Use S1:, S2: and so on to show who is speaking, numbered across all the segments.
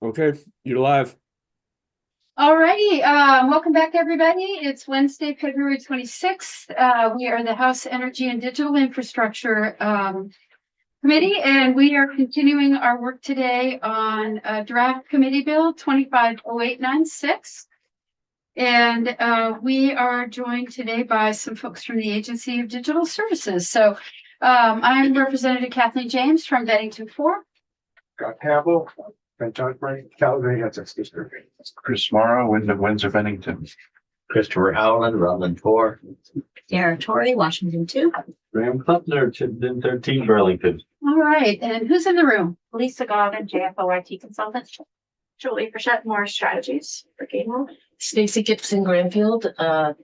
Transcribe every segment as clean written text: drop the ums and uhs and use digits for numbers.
S1: Okay, you're live.
S2: Alrighty, welcome back, everybody. It's Wednesday, February 26th. We are the House Energy and Digital Infrastructure Committee, and we are continuing our work today on Draft Committee Bill 250896. And we are joined today by some folks from the Agency of Digital Services. So I'm Representative Kathleen James from Bennington 4.
S3: Scott Campbell, Frank Calgary, that's his sister.
S4: Chris Morrow, Windsor, Bennington.
S5: Christopher Howland, Rutland 4.
S6: Sarah Torrey, Washington 2.
S5: Graham Clumpner, Chittenden 13, Burlington.
S2: All right, and who's in the room?
S6: Lisa Godin, JFOIT consultant. Julie Frechette, Morris Strategies for Gainwell.
S7: Stacy Gibson Granfield,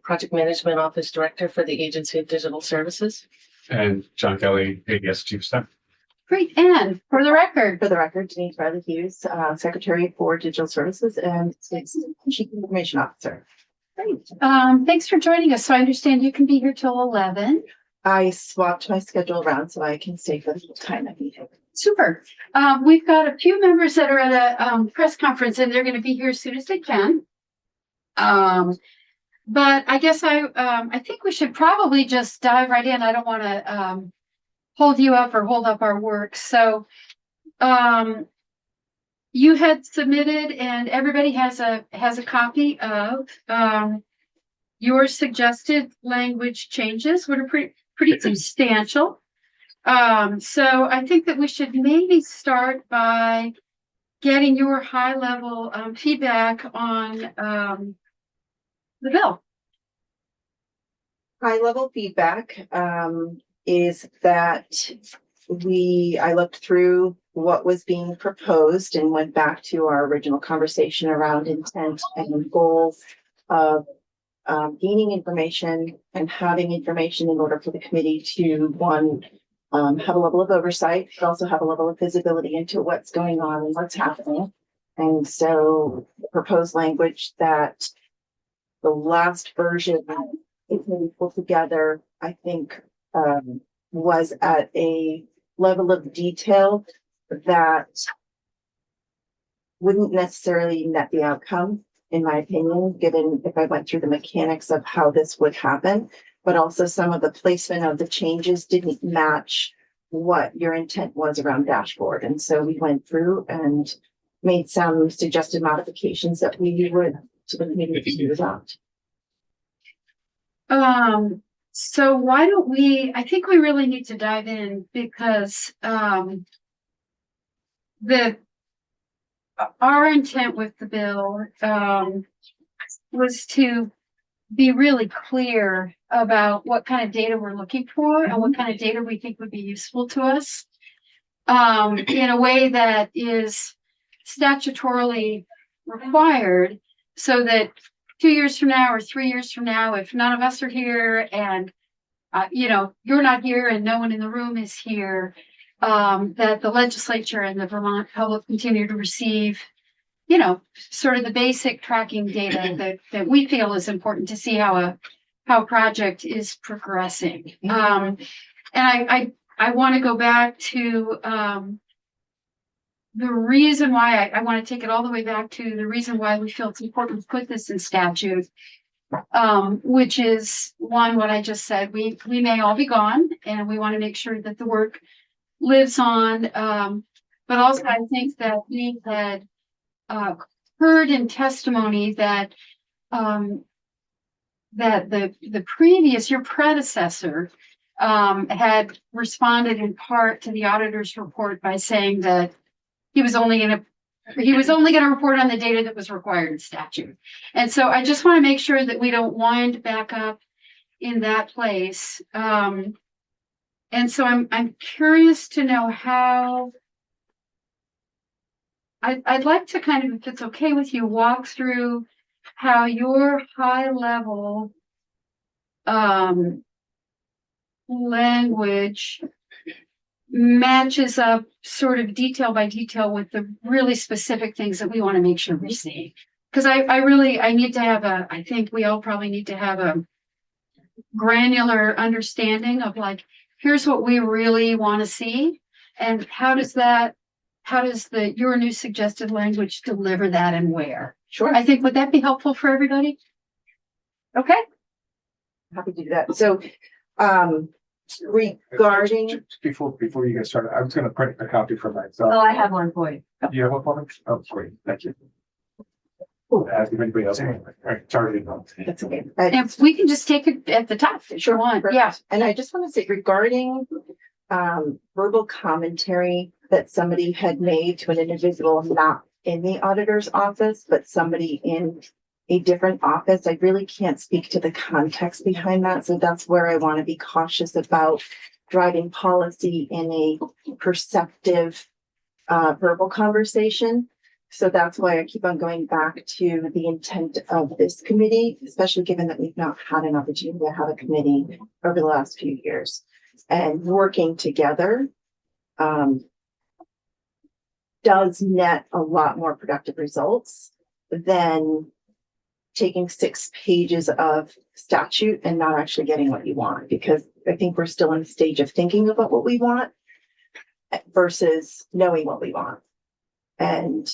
S7: Project Management Office Director for the Agency of Digital Services.
S4: And John Kelly, ADS Chief Staff.
S2: Great, and for the record.
S8: For the record, Denise Riley Hughes, Secretary for Digital Services and Chief Information Officer.
S2: Great. Thanks for joining us. So I understand you can be here till 11.
S8: I swapped my schedule around so I can stay for the whole time I need.
S2: Super. We've got a few members that are at a press conference, and they're going to be here as soon as they can. But I guess I think we should probably just dive right in. I don't want to hold you up or hold up our work. So you had submitted, and everybody has a copy of your suggested language changes, which are pretty substantial. So I think that we should maybe start by getting your high level feedback on the bill.
S8: High level feedback is that I looked through what was being proposed and went back to our original conversation around intent and goals of gaining information and having information in order for the committee to have a level of oversight, but also have a level of visibility into what's going on and what's happening. And so the proposed language that the last version pulled together, I think, was at a level of detail that wouldn't necessarily net the outcome, in my opinion, given if I went through the mechanics of how this would happen, but also some of the placement of the changes didn't match what your intent was around dashboard. And so we went through and made some suggested modifications that we would to the committee to adopt.
S2: So why don't I think we really need to dive in because our intent with the bill was to be really clear about what kind of data we're looking for and what kind of data we think would be useful to us in a way that is statutorily required so that 2 years from now or 3 years from now, if none of us are here and, you're not here and no one in the room is here, that the legislature and the Vermont public continue to receive, sort of the basic tracking data that we feel is important to see how a project is progressing. And I want to go back to the reason why I want to take it all the way back to the reason why we feel it's important to put this in statute, which is one, what I just said, we may all be gone and we want to make sure that the work lives on. But also I think that we had heard in testimony that the previous, your predecessor, had responded in part to the auditor's report by saying that he was only going to report on the data that was required in statute. And so I just want to make sure that we don't wind back up in that place. And so I'm curious to know how I'd like to kind of, if it's okay with you, walk through how your high level language matches up sort of detail by detail with the really specific things that we want to make sure we see. Because I need to have I think we all probably need to have a granular understanding of like, here's what we really want to see and how does that how does your new suggested language deliver that and where?
S8: Sure,
S2: I think, would that be helpful for everybody? Okay,
S8: happy to do that. So, regarding,
S3: Before you get started, I was gonna print a copy for myself.
S2: well, I have one for you.
S3: Do you have one for me? Oh, great, thank you. Ask if anybody else. All right, sorry.
S8: that's okay.
S2: And we can just take it at the top if you want.
S8: Perfect.
S2: Yeah.
S8: And I just want to say regarding verbal commentary that somebody had made to an individual not in the auditor's office, but somebody in a different office, I really can't speak to the context behind that. So that's where I want to be cautious about driving policy in a perceptive verbal conversation. So that's why I keep on going back to the intent of this committee, especially given that we've not had an opportunity to have a committee over the last few years. And working together does net a lot more productive results than taking 6 pages of statute and not actually getting what you want, because I think we're still in the stage of thinking about what we want versus knowing what we want. And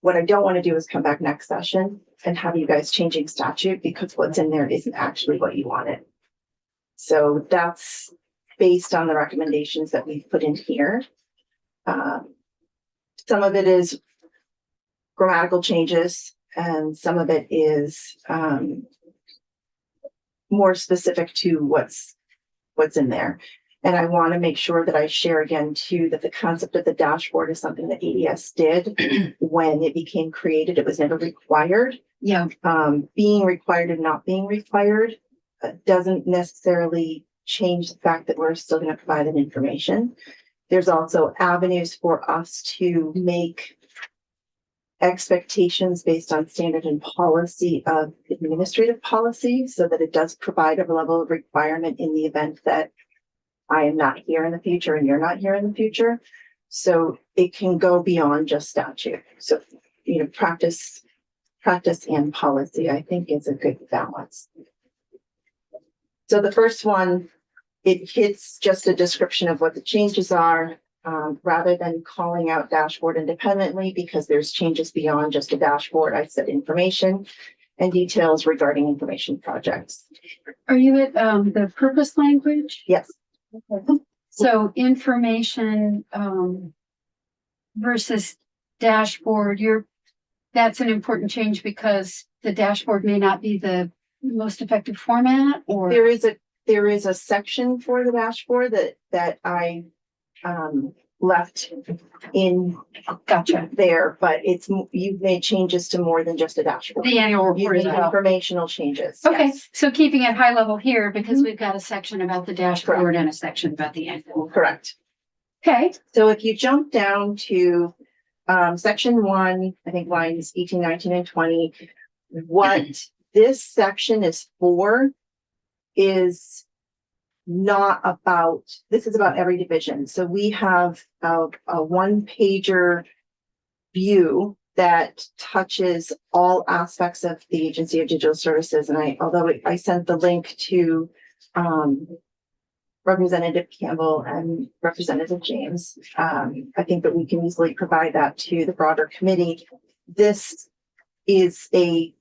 S8: what I don't want to do is come back next session and have you guys changing statute because what's in there isn't actually what you wanted. So that's based on the recommendations that we've put in here. Some of it is grammatical changes and some of it is more specific to what's in there. And I want to make sure that I share again too, that the concept of the dashboard is something that ADS did when it became created. It was never required.
S2: Yeah.
S8: Being required and not being required doesn't necessarily change the fact that we're still going to provide that information. There's also avenues for us to make expectations based on standard and policy of administrative policy so that it does provide a level of requirement in the event that I am not here in the future and you're not here in the future. So it can go beyond just statute. So, practice and policy, I think, is a good balance. So the first one, it hits just a description of what the changes are, rather than calling out dashboard independently, because there's changes beyond just a dashboard. I said information and details regarding information projects.
S2: Are you at the purpose language?
S8: Yes.
S2: So information versus dashboard, that's an important change because the dashboard may not be the most effective format, or
S8: There is a section for the dashboard that I left in
S2: gotcha.
S8: there, but you've made changes to more than just a dashboard.
S2: The annual
S8: You've
S2: report as
S8: made
S2: well.
S8: informational changes.
S2: Okay,
S8: Yes,
S2: so keeping it high level here because we've got a section about the dashboard and a section about the annual.
S8: correct.
S2: Okay,
S8: So if you jump down to section 1, I think lines 18, 19, and 20, what this section is for is not about, this is about every division. So we have a 1-pager view that touches all aspects of the Agency of Digital Services. And although I sent the link to Representative Campbell and Representative James, I think that we can easily provide that to the broader committee. This is a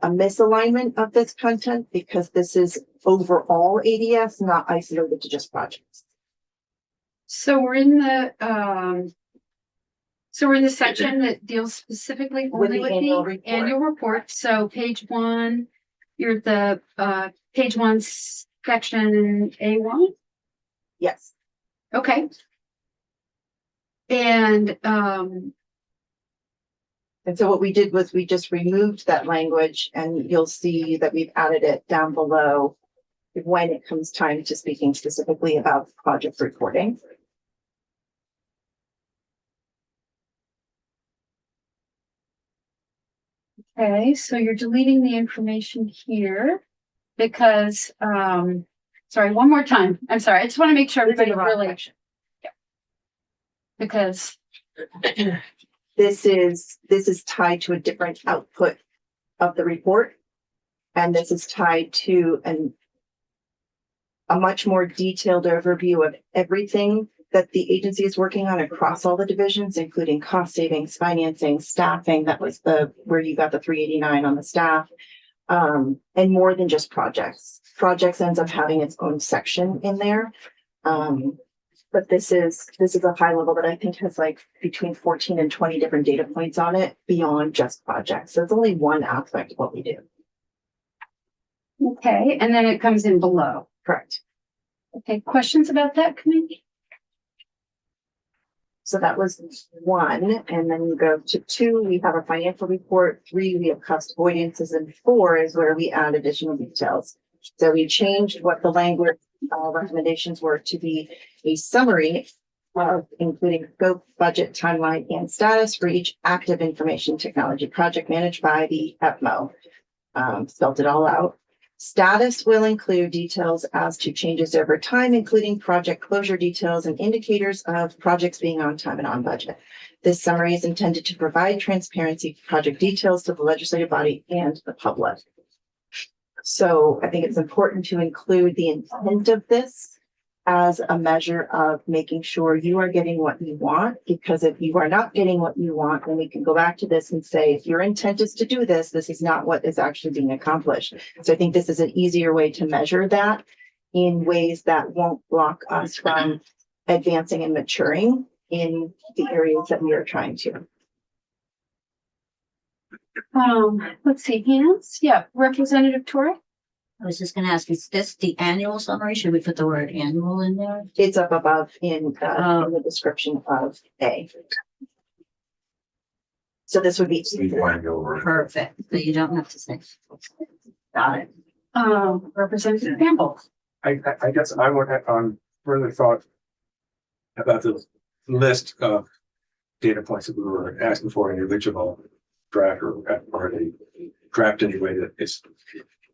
S8: misalignment of this content because this is overall ADS, not isolated to just projects.
S2: so we're in the section that deals specifically only with
S8: annual
S2: the
S8: report.
S2: annual report. So page 1, you're at the page 1 section A1.
S8: Yes.
S2: Okay. And
S8: so what we did was we just removed that language and you'll see that we've added it down below when it comes time to speaking specifically about project reporting.
S2: okay, so you're deleting the information here because sorry, one more time. I'm sorry. I just want to make sure
S8: It's in
S2: everybody
S8: the wrong
S2: really
S8: section.
S2: because
S8: This is tied to a different output of the report. And this is tied to a much more detailed overview of everything that the agency is working on across all the divisions, including cost savings, financing, staffing. That was where you got the 389 on the staff. And more than just projects. Projects ends up having its own section in there. But this is a high level that I think has like between 14 and 20 different data points on it beyond just projects. So it's only one aspect of what we do.
S2: Okay, and then it comes in below.
S8: Correct.
S2: Okay, questions about that committee?
S8: So that was 1, and then you go to 2, we have a financial report, 3, we have cost avoidances, and 4 is where we add additional details. So we changed what the language recommendations were to be a summary of including scope, budget, timeline, and status for each active information technology project managed by the FMO. Spelled it all out. Status will include details as to changes over time, including project closure details and indicators of projects being on time and on budget. This summary is intended to provide transparency for project details to the legislative body and the public. So I think it's important to include the intent of this as a measure of making sure you are getting what you want, because if you are not getting what you want, then we can go back to this and say, if your intent is to do this, this is not what is actually being accomplished. So I think this is an easier way to measure that in ways that won't block us from advancing and maturing in the areas that we are trying to.
S2: Let's see, hands. Yeah, Representative Torrey.
S1: I was just gonna ask, is this the annual summary? Should we put the word annual in there?
S8: It's up above in the description of A. So this would be.
S1: Perfect, so you don't have to say.
S8: Got it.
S2: Representative Campbell.
S3: I guess I would have further thought about the list of data points that we were asking for in the original draft or the draft anyway that is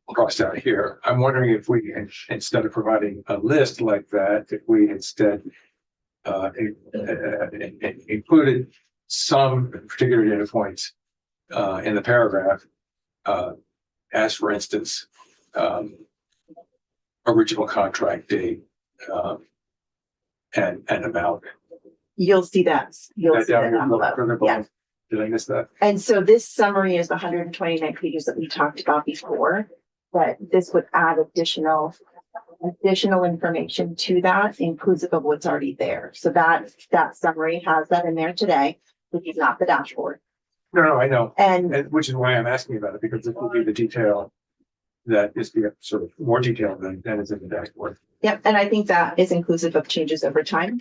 S3: crossed out here. I'm wondering if we, instead of providing a list like that, if we instead included some particular data points in the paragraph, as for instance, original contract date and amount.
S8: You'll see that. You'll see that down below. Yeah.
S3: Did I miss that?
S8: And so this summary is the 129 pages that we talked about before, but this would add additional information to that, inclusive of what's already there. So that summary has that in there today, which is not the dashboard.
S3: No, I know.
S8: And
S3: Which is why I'm asking about it, because it will be the detail that is the sort of more detailed than is in the dashboard.
S8: yep, and I think that is inclusive of changes over time.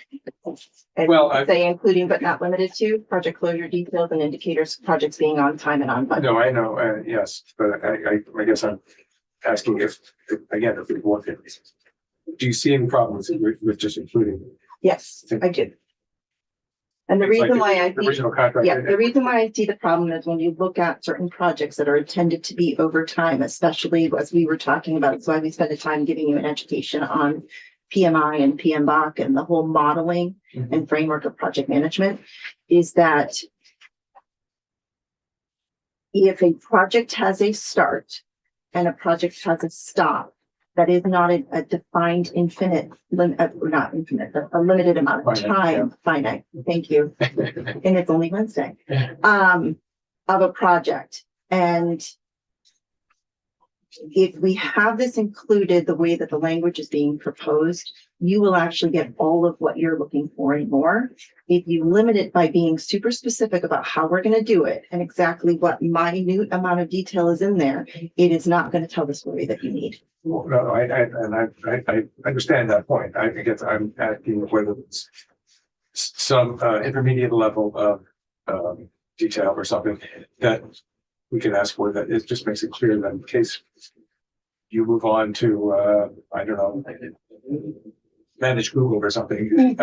S8: And
S3: Well, I-
S8: say including but not limited to project closure details and indicators, of projects being on time and on budget.
S3: No, I know, yes, but I guess I'm asking if we want it. Do you see any problems with just including?
S8: Yes, I do. And the reason why I
S3: The
S8: think,
S3: original contract.
S8: yeah, the reason why I see the problem is when you look at certain projects that are intended to be over time, especially as we were talking about, it's why we spend the time giving you an education on PMI and PMBOK and the whole modeling
S3: Mhm.
S8: and framework of project management, is that if a project has a start and a project has a stop, that is not a defined not infinite, a limited amount of
S3: Finite,
S8: time, finite, thank you. And it's only Wednesday, of a project. And if we have this included the way that the language is being proposed, you will actually get all of what you're looking for and more. If you limit it by being super specific about how we're going to do it and exactly what minute amount of detail is in there, it is not going to tell the story that you need.
S3: Well, no, I understand that point. I guess I'm asking whether it's some intermediate level of detail or something that we can ask for, that it just makes it clear that in case you move on to I don't know, manage Google or something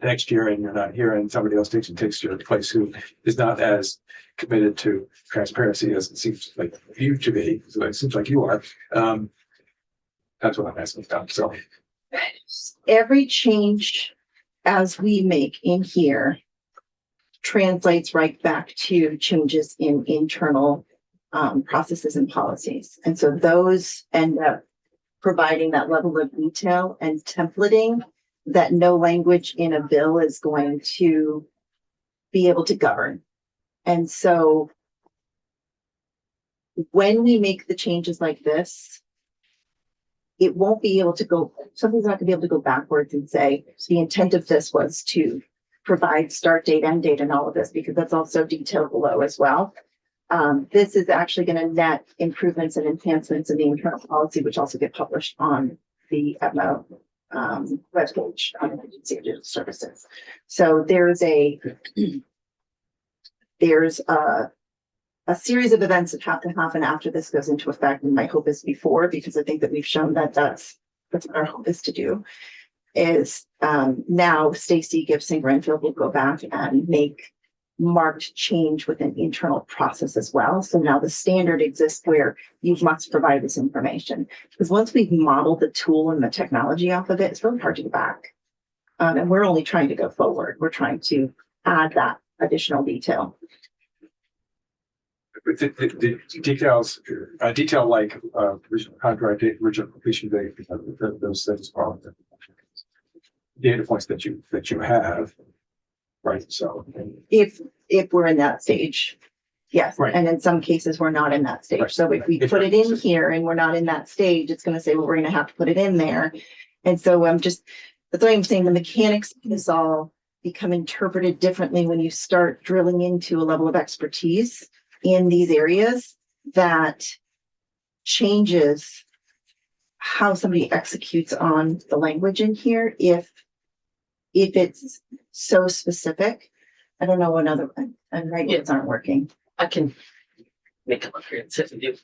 S3: next year, and you're not here, and somebody else takes your place who is not as committed to transparency as it seems like you to be. So it seems like you are. That's what I'm asking about. So
S8: Every change as we make in here translates right back to changes in internal processes and policies. And so those end up providing that level of detail and templating that no language in a bill is going to be able to govern. And so when we make the changes like this, it won't be able to go, something's not gonna be able to go backwards and say, the intent of this was to provide start date, end date, and all of this, because that's also detailed below as well. This is actually gonna net improvements and enhancements in the internal policy, which also get published on the ETMO webpage on the Agency of Digital Services. So there's a series of events that have to happen after this goes into effect, and my hope is before, because I think that we've shown that that's what our hope is to do, is now Stacy Gibson Granfield will go back and make marked change within the internal process as well. So now the standard exists where you must provide this information, because once we've modeled the tool and the technology off of it, it's really hard to go back. And we're only trying to go forward. We're trying to add that additional detail.
S3: The details, detail like original contract date, original completion date, those things are the data points that you have, right? So
S8: If we're in that stage, yes.
S3: Right.
S8: And in some cases, we're not in that stage.
S3: Right.
S8: So if we put it in here and we're not in that stage, it's gonna say, well, we're gonna have to put it in there. And so that's why I'm saying the mechanics of this all become interpreted differently when you start drilling into a level of expertise in these areas that changes how somebody executes on the language in here. If it's so specific, I don't know another, and right, words aren't working.
S7: I can make it look here and sit with you.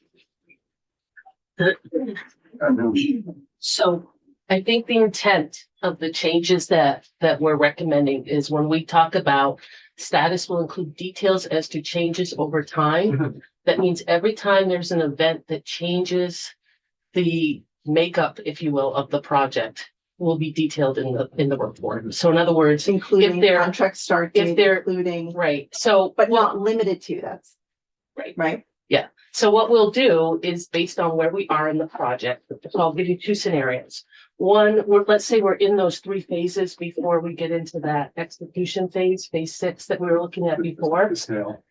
S7: So I think the intent of the changes that we're recommending is when we talk about status will include details as to changes over time. That means every time there's an event that changes the makeup, if you will, of the project will be detailed in the report. So in other words,
S8: Including
S7: they're-
S8: contract start
S7: if
S8: date,
S7: they're-
S8: including,
S7: right, so
S8: but not limited to, that's right.
S7: So what we'll do is based on where we are in the project, so I'll give you two scenarios. One, let's say we're in those three phases before we get into that execution phase, phase 6 that we were looking at before.
S3: the snail.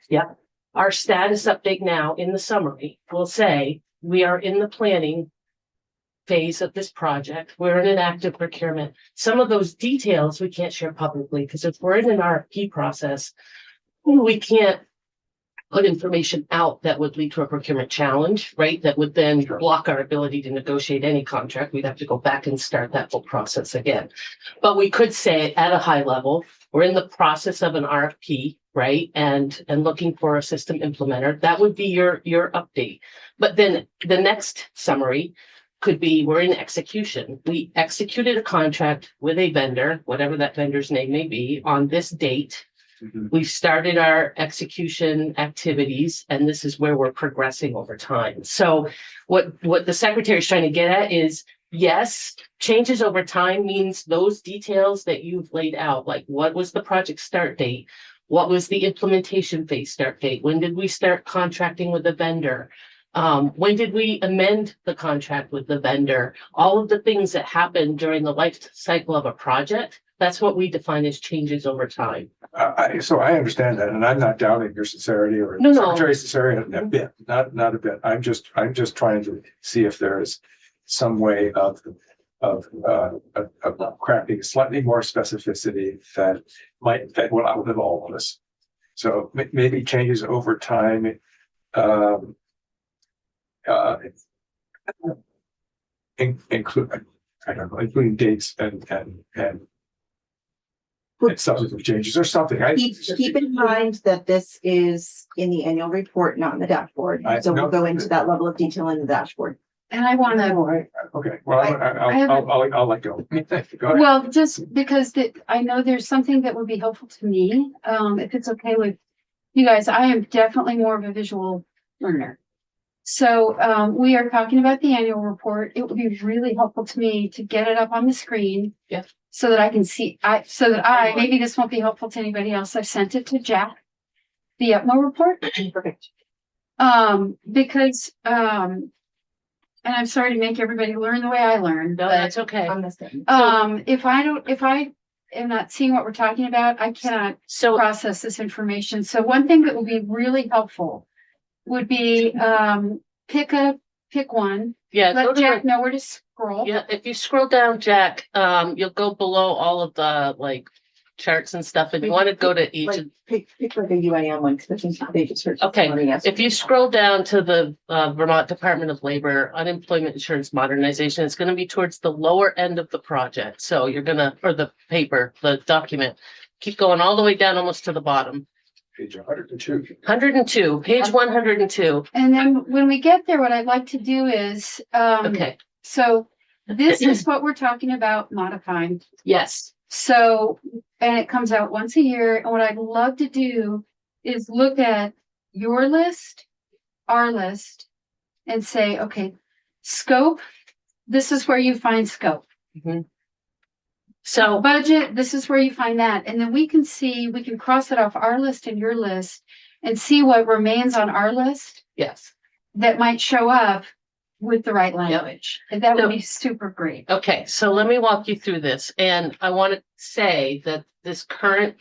S7: Our status update now in the summary will say we are in the planning phase of this project. We're in an active procurement. Some of those details we can't share publicly because if we're in an RFP process, we can't put information out that would lead to a procurement challenge, right? That would then
S3: Sure.
S7: block our ability to negotiate any contract. We'd have to go back and start that whole process again. But we could say at a high level, we're in the process of an RFP, right? And looking for a system implementer. That would be your update. But then the next summary could be we're in execution. We executed a contract with a vendor, whatever that vendor's name may be, on this date. We've started our execution activities, and this is where we're progressing over time. So what the secretary is trying to get at is, yes, changes over time means those details that you've laid out, like what was the project start date? What was the implementation phase start date? When did we start contracting with the vendor? When did we amend the contract with the vendor? All of the things that happen during the life cycle of a project, that's what we define as changes over time.
S3: So I understand that, and I'm not doubting your sincerity or
S7: No.
S3: Secretary's sincerity a bit, not a bit. I'm just trying to see if there is some way of crafting slightly more specificity that will outlive all of this. So maybe changes over time. Include, I don't know, including dates and substantive changes or something.
S8: Keep in mind that this is in the annual report, not in the dashboard. So we'll go into that level of detail in the dashboard.
S2: And I want to,
S3: Okay, well, I'll let go. Go ahead.
S2: well, just because I know there's something that would be helpful to me, if it's okay with you guys, I am definitely more of a visual learner. So we are talking about the annual report. It would be really helpful to me to get it up on the screen.
S7: Yeah.
S2: So that I can see, maybe this won't be helpful to anybody else. I've sent it to Jack, the UPMO report.
S8: Perfect.
S2: Because and I'm sorry to make everybody learn the way I learned,
S7: No,
S2: but
S7: that's okay.
S8: On the same.
S2: if I am not seeing what we're talking about, I cannot
S7: So,
S2: process this information. So one thing that would be really helpful would be, pick one.
S7: yeah, go
S2: Let
S7: to
S2: Jack
S7: the,
S2: know where to scroll.
S7: yeah, if you scroll down, Jack, you'll go below all of the like charts and stuff, and you want to go to each.
S8: Like, pick like a UIM one, because I think they just heard.
S7: Okay,
S8: somebody ask.
S7: if you scroll down to the Vermont Department of Labor Unemployment Insurance Modernization, it's gonna be towards the lower end of the project. So you're gonna, or the paper, the document, keep going all the way down almost to the bottom.
S3: Page 102.
S7: 102, page 102.
S2: And then when we get there, what I'd like to do is,
S7: Okay,
S2: so this is what we're talking about modifying.
S7: yes,
S2: So, and it comes out once a year. And what I'd love to do is look at your list, our list, and say, okay, scope, this is where you find scope.
S7: so,
S2: Budget, this is where you find that. And then we can see, we can cross it off our list and your list and see what remains on our list
S7: yes.
S2: that might show up with the right language. And that would be super great.
S7: Okay, so let me walk you through this, and I want to say that this current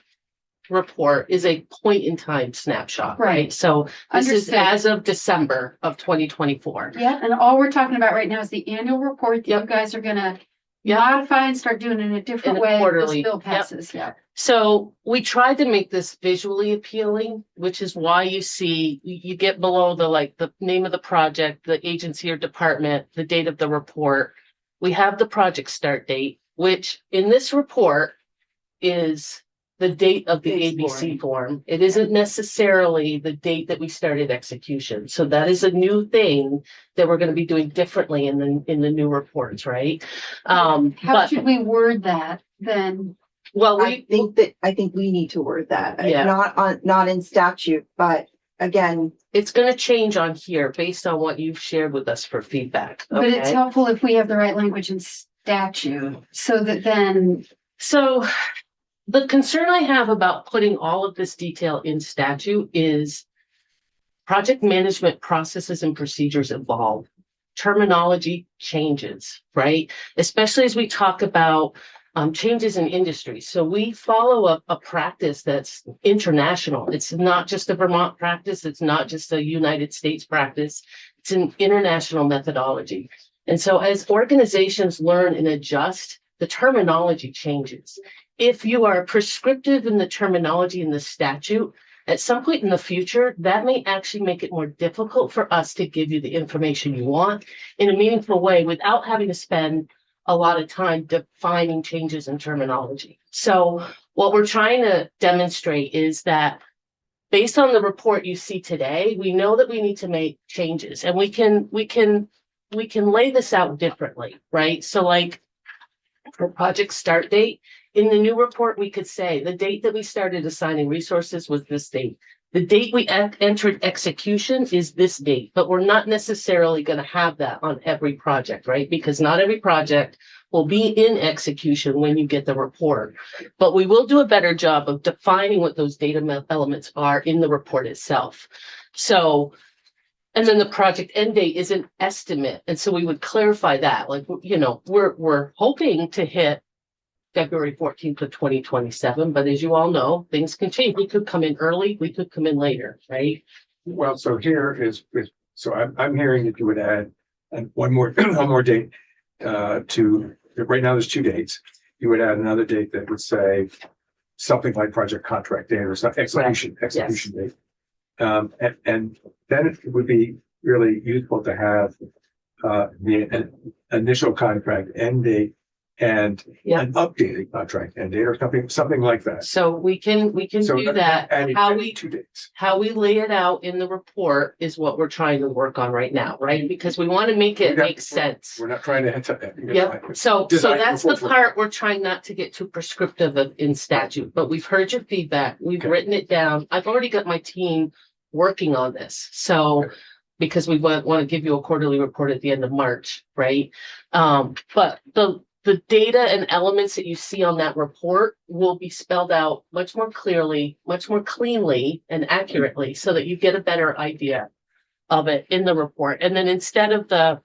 S7: report is a point in time snapshot, right?
S2: Right.
S7: So this is
S2: Understood.
S7: as of December of 2024.
S2: Yeah, and all we're talking about right now is the annual report that you guys are gonna
S7: Yep.
S2: modify and start doing in a different
S7: In a
S2: way. This
S7: quarterly,
S2: bill
S7: yep.
S2: passes, yeah.
S7: So we tried to make this visually appealing, which is why you see, you get below the, like, the name of the project, the agency or department, the date of the report. We have the project start date, which in this report is the date of the
S8: It's
S7: ABC form. It isn't necessarily the date that we started execution. So that is a new thing that we're gonna be doing differently in the new reports, right?
S2: How
S7: But,
S2: should we word that then?
S7: well,
S8: I think we need to word that,
S7: Yeah.
S8: not in statute, but again,
S7: it's gonna change on here based on what you've shared with us for feedback.
S2: But it's
S7: Okay,
S2: helpful if we have the right language in statute, so that then,
S7: so the concern I have about putting all of this detail in statute is project management processes and procedures evolve. Terminology changes, right? Especially as we talk about changes in industry. So we follow a practice that's international. It's not just a Vermont practice. It's not just a United States practice. It's an international methodology. And so as organizations learn and adjust, the terminology changes. If you are prescriptive in the terminology in the statute, at some point in the future, that may actually make it more difficult for us to give you the information you want in a meaningful way without having to spend a lot of time defining changes in terminology. So what we're trying to demonstrate is that based on the report you see today, we know that we need to make changes, and we can lay this out differently, right? So like for project start date, in the new report, we could say the date that we started assigning resources was this date. The date we entered execution is this date, but we're not necessarily going to have that on every project, right? Because not every project will be in execution when you get the report, but we will do a better job of defining what those data elements are in the report itself. So, and then the project end date is an estimate. And so we would clarify that, like, you know, we're hoping to hit February 14th of 2027, but as you all know, things can change. We could come in early, we could come in later, right?
S3: Well, so here is, so I'm hearing that you would add one more date to, right now there's 2 dates. You would add another date that would say something like project contract date or some execution date. And then it would be really useful to have the initial contract end date and an updated contract end date or something like that.
S7: So we can
S3: So
S7: do that.
S3: adding
S7: How we
S3: 2 dates.
S7: how we lay it out in the report is what we're trying to work on right now, right? Because we want to make it make sense.
S3: We're not trying to.
S7: Yep. So
S3: Design
S7: that's the
S3: before-
S7: part we're trying not to get too prescriptive of in statute, but we've heard your feedback. We've
S3: Okay.
S7: written it down. I've already got my team working on this. So because we want to give you a quarterly report at the end of March, right? But the data and elements that you see on that report will be spelled out much more clearly, much more cleanly and accurately so that you get a better idea of it in the report. And then instead of the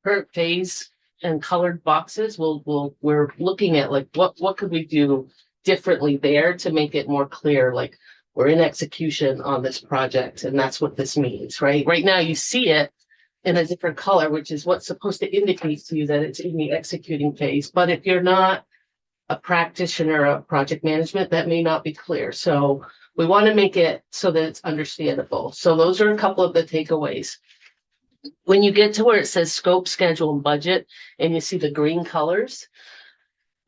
S7: current phase and colored boxes, we're looking at like, what could we do differently there to make it more clear, like we're in execution on this project, and that's what this means, right? Right now you see it in a different color, which is what's supposed to indicate to you that it's in the executing phase. But if you're not a practitioner of project management, that may not be clear. So we want to make it so that it's understandable. So those are a couple of the takeaways. When you get to where it says scope, schedule, and budget, and you see the green colors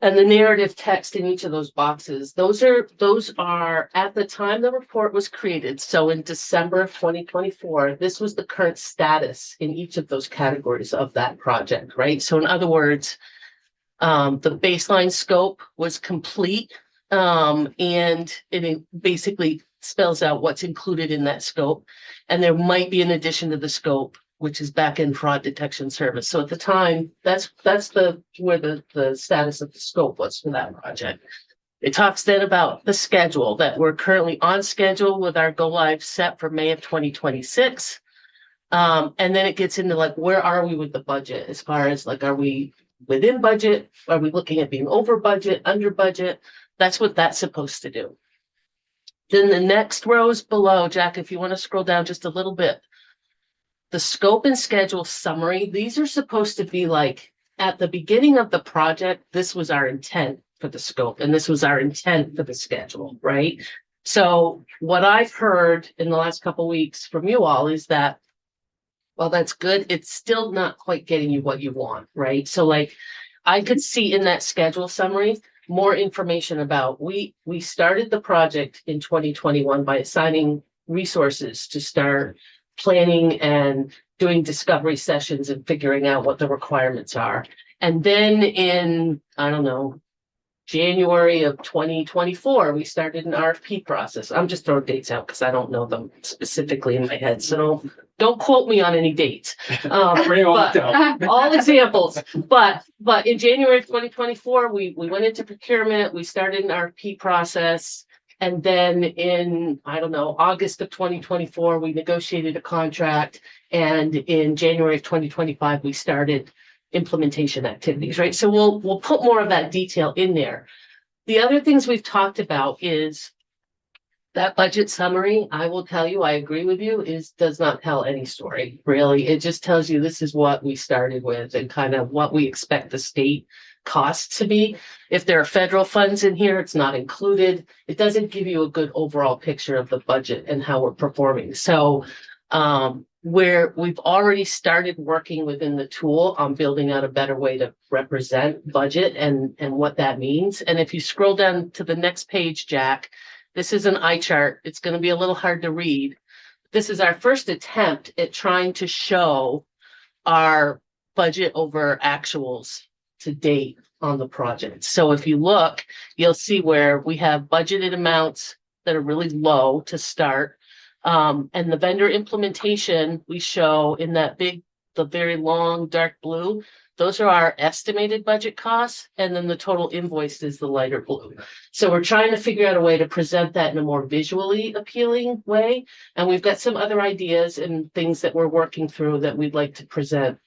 S7: and the narrative text in each of those boxes, those are at the time the report was created. So in December of 2024, this was the current status in each of those categories of that project, right? So in other words, the baseline scope was complete, and it basically spells out what's included in that scope. And there might be an addition to the scope, which is back-end fraud detection service. So at the time, that's where the status of the scope was for that project. It talks then about the schedule, that we're currently on schedule with our go live set for May of 2026. And then it gets into like, where are we with the budget as far as like, are we within budget? Are we looking at being over budget, under budget? That's what that's supposed to do. Then the next rows below, Jack, if you want to scroll down just a little bit, the scope and schedule summary, these are supposed to be like at the beginning of the project, this was our intent for the scope, and this was our intent for the schedule, right? So what I've heard in the last couple of weeks from you all is that, well, that's good, it's still not quite getting you what you want, right? So like I could see in that schedule summary more information about we started the project in 2021 by assigning resources to start planning and doing discovery sessions and figuring out what the requirements are. And then in, I don't know, January of 2024, we started an RFP process. I'm just throwing dates out because I don't know them specifically in my head. So don't quote me on any dates. But all examples. But in January of 2024, we went into procurement, we started an RFP process. And then in, I don't know, August of 2024, we negotiated a contract. And in January of 2025, we started implementation activities, right? So we'll put more of that detail in there. The other things we've talked about is that budget summary. I will tell you, I agree with you, does not tell any story, really. It just tells you this is what we started with and kind of what we expect the state costs to be. If there are federal funds in here, it's not included. It doesn't give you a good overall picture of the budget and how we're performing. So where we've already started working within the tool on building out a better way to represent budget and what that means. And if you scroll down to the next page, Jack, this is an eye chart. It's going to be a little hard to read. This is our first attempt at trying to show our budget over actuals to date on the project. So if you look, you'll see where we have budgeted amounts that are really low to start. And the vendor implementation we show in that the very long dark blue, those are our estimated budget costs. And then the total invoice is the lighter blue. So we're trying to figure out a way to present that in a more visually appealing way. And we've got some other ideas and things that we're working through that we'd like to present.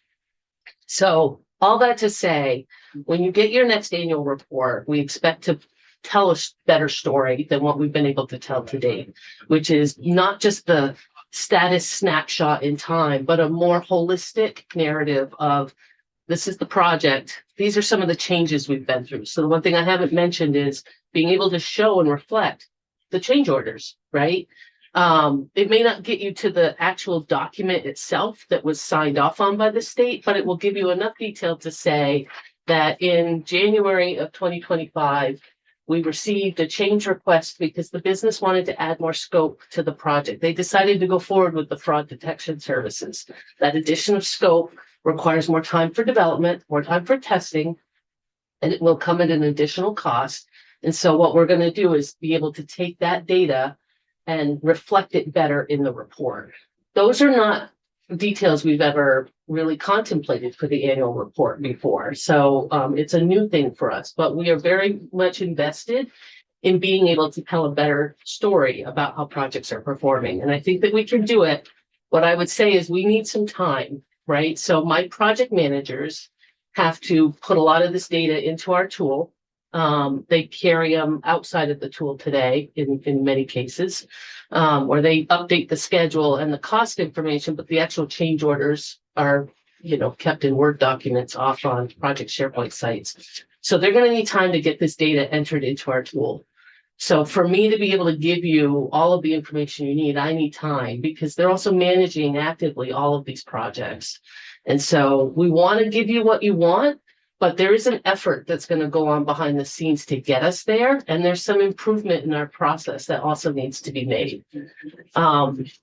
S7: So all that to say, when you get your next annual report, we expect to tell a better story than what we've been able to tell to date, which is not just the status snapshot in time, but a more holistic narrative of this is the project. These are some of the changes we've been through. So the one thing I haven't mentioned is being able to show and reflect the change orders, right? It may not get you to the actual document itself that was signed off on by the state, but it will give you enough detail to say that in January of 2025, we received a change request because the business wanted to add more scope to the project. They decided to go forward with the fraud detection services. That addition of scope requires more time for development, more time for testing, and it will come at an additional cost. And so what we're going to do is be able to take that data and reflect it better in the report. Those are not details we've ever really contemplated for the annual report before. So it's a new thing for us, but we are very much invested in being able to tell a better story about how projects are performing. And I think that we can do it. What I would say is we need some time, right? So my project managers have to put a lot of this data into our tool. They carry them outside of the tool today in many cases, or they update the schedule and the cost information, but the actual change orders are, kept in Word documents off on project SharePoint sites. So they're going to need time to get this data entered into our tool. So for me to be able to give you all of the information you need, I need time because they're also managing actively all of these projects. And so we want to give you what you want, but there is an effort that's going to go on behind the scenes to get us there. And there's some improvement in our process that also needs to be made.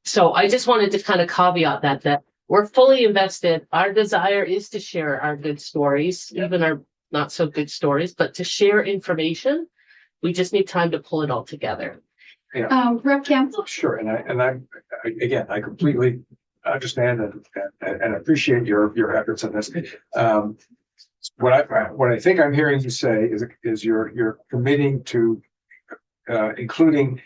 S7: So I just wanted to kind of caveat that we're fully invested. Our desire is to share our good stories, even our not so good stories, but to share information. We just need time to pull it all together.
S2: Rep. Campbell?
S3: Sure, and I completely understand and appreciate your efforts in this. What I think I'm hearing you say is you're committing to including,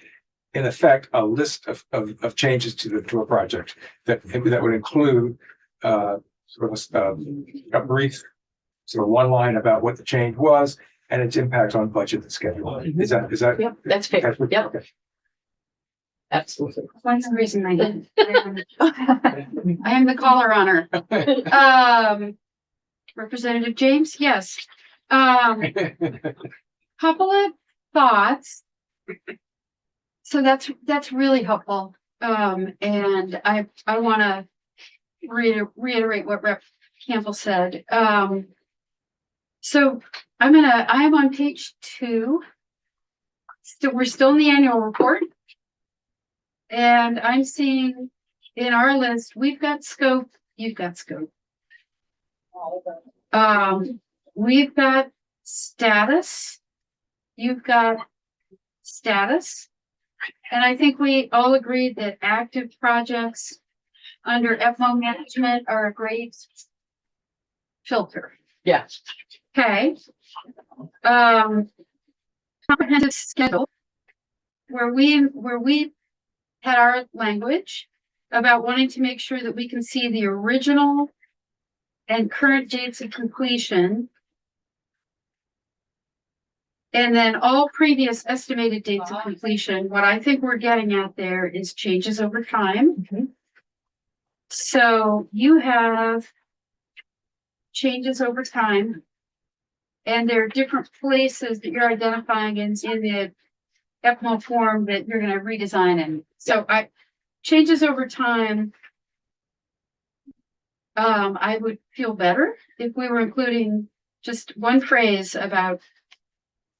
S3: in effect, a list of changes to a project that would include sort of a brief sort of one line about what the change was and its impact on budget and schedule. Is that?
S7: Yep, that's fair. Yep.
S3: Okay.
S7: Absolutely.
S2: That's the reason I did. I am the caller on her. Representative James, yes. Couple of thoughts. So that's really helpful. And I want to reiterate what Rep. Campbell said. So I am on page 2. We're still in the annual report. And I'm seeing in our list, we've got scope, you've got scope. We've got status, you've got status. And I think we all agreed that active projects under FMO management are a great filter.
S7: Yeah.
S2: Okay. Comprehensive schedule, where we had our language about wanting to make sure that we can see the original and current dates of completion. And then all previous estimated dates of completion. What I think we're getting at there is changes over time.
S7: Mm-hmm.
S2: So you have changes over time. And there are different places that you're identifying in the FMO form that you're going to redesign in. So changes over time. I would feel better if we were including just one phrase about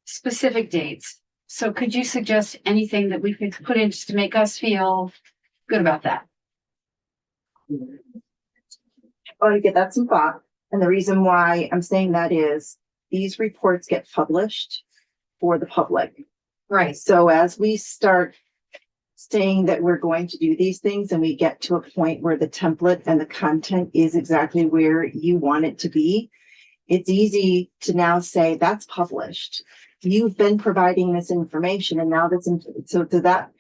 S2: specific dates. So could you suggest anything that we could put in just to make us feel good about that?
S8: Well, you give that some thought. And the reason why I'm saying that is these reports get published for the public.
S2: Right.
S8: So as we start saying that we're going to do these things and we get to a point where the template and the content is exactly where you want it to be, it's easy to now say that's published. You've been providing this information and now so that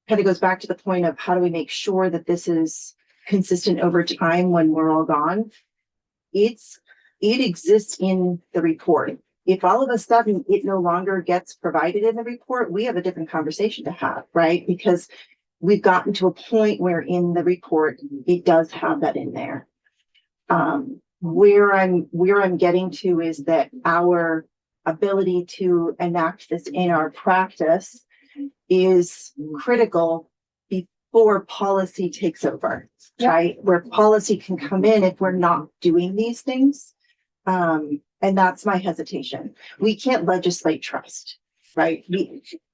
S8: kind of goes back to the point of how do we make sure that this is consistent over time when we're all gone? It exists in the report. If all of a sudden it no longer gets provided in the report, we have a different conversation to have, right? Because we've gotten to a point where in the report, it does have that in there. Where I'm getting to is that our ability to enact this in our practice is critical before policy takes over, right? Where policy can come in if we're not doing these things. And that's my hesitation. We can't legislate trust, right?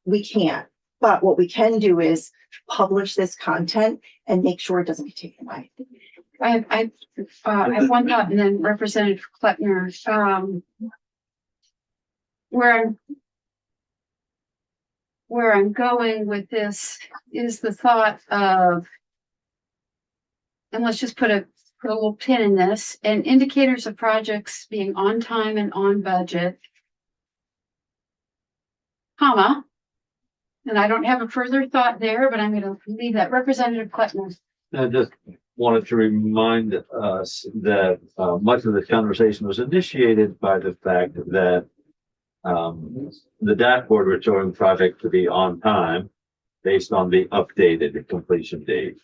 S8: We can't. But what we can do is publish this content and make sure it doesn't get taken away.
S2: I have one thought, and then Representative Kleppner, where I'm going with this is the thought of, and let's just put a little pin in this, and indicators of projects being on time and on budget, comma, and I don't have a further thought there, but I'm going to leave that. Representative Kleppner.
S5: Just wanted to remind us that much of this conversation was initiated by the fact that the dashboard was showing project to be on time based on the updated completion date.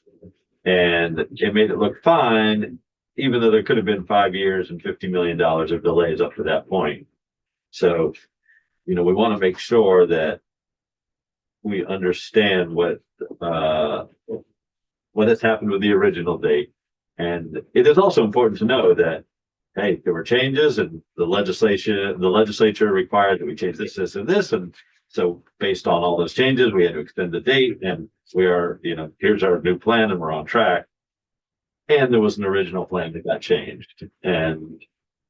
S5: And it made it look fine, even though there could have been 5 years and $50 million of delays up to that point. So, we want to make sure that we understand what has happened with the original date. And it is also important to know that, hey, there were changes and the legislature required that we change this, and this. And so based on all those changes, we had to extend the date, and we are, here's our new plan and we're on track. And there was an original plan that got changed, and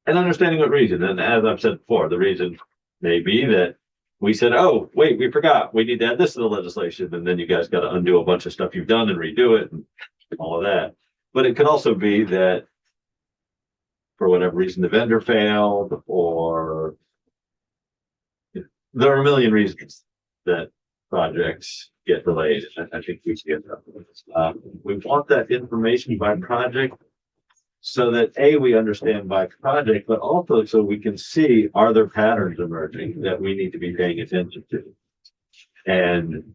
S5: understanding what reason. And as I've said before, the reason may be that we said, oh, wait, we forgot. We need to add this to the legislation. And then you guys got to undo a bunch of stuff you've done and redo it and all of that. But it could also be that for whatever reason, the vendor failed, or there are a million reasons that projects get delayed. I think we should get that. We want that information by project so that we understand by project, but also so we can see, are there patterns emerging that we need to be paying attention to? And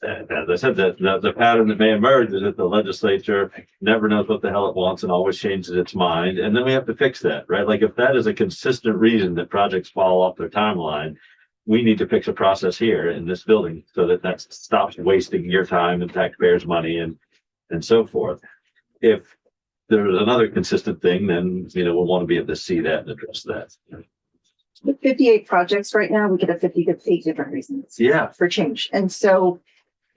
S5: as I said, that the pattern that may emerge is that the legislature never knows what the hell it wants and always changes its mind. And then we have to fix that, right? Like if that is a consistent reason that projects fall off their timeline, we need to fix a process here in this building so that stops wasting your time and taxpayers' money and so forth. If there's another consistent thing, then, we'll want to be able to see that and address that.
S8: With 58 projects right now, we could have 58 different reasons.
S5: Yeah.
S8: For change. And so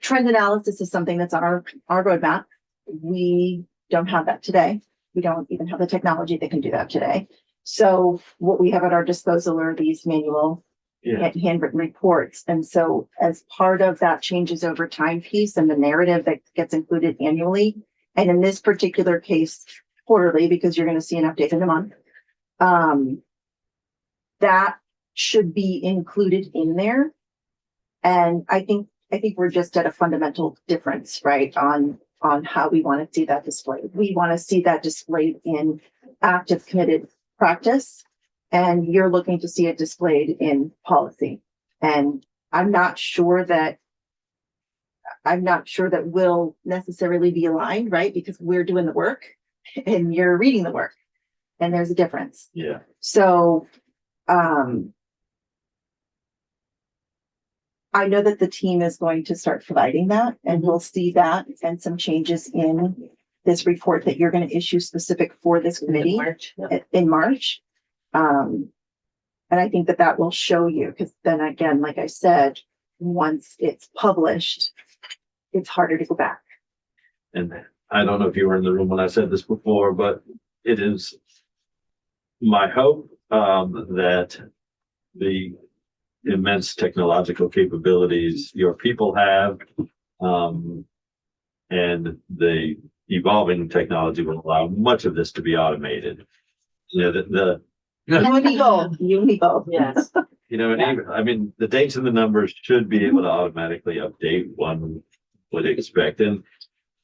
S8: trend analysis is something that's on our roadmap. We don't have that today. We don't even have the technology that can do that today. So what we have at our disposal are these manual handwritten reports. And so as part of that changes over time piece and the narrative that gets included annually, and in this particular case, quarterly, because you're going to see an update in a month, that should be included in there. And I think we're just at a fundamental difference, right, on how we want to see that displayed. We want to see that displayed in active, committed practice, and you're looking to see it displayed in policy. And I'm not sure that we'll necessarily be aligned, right? Because we're doing the work and you're reading the work, and there's a difference.
S5: Yeah.
S8: So, I know that the team is going to start providing that, and we'll see that and some changes in this report that you're going to issue specific for this committee in March. And I think that will show you, because then again, like I said, once it's published, it's harder to go back.
S5: And I don't know if you were in the room when I said this before, but it is my hope that the immense technological capabilities your people have and the evolving technology will allow much of this to be automated. You know,
S8: You and me both.
S7: Yes.
S5: and even, the dates and the numbers should be able to automatically update, one would expect. And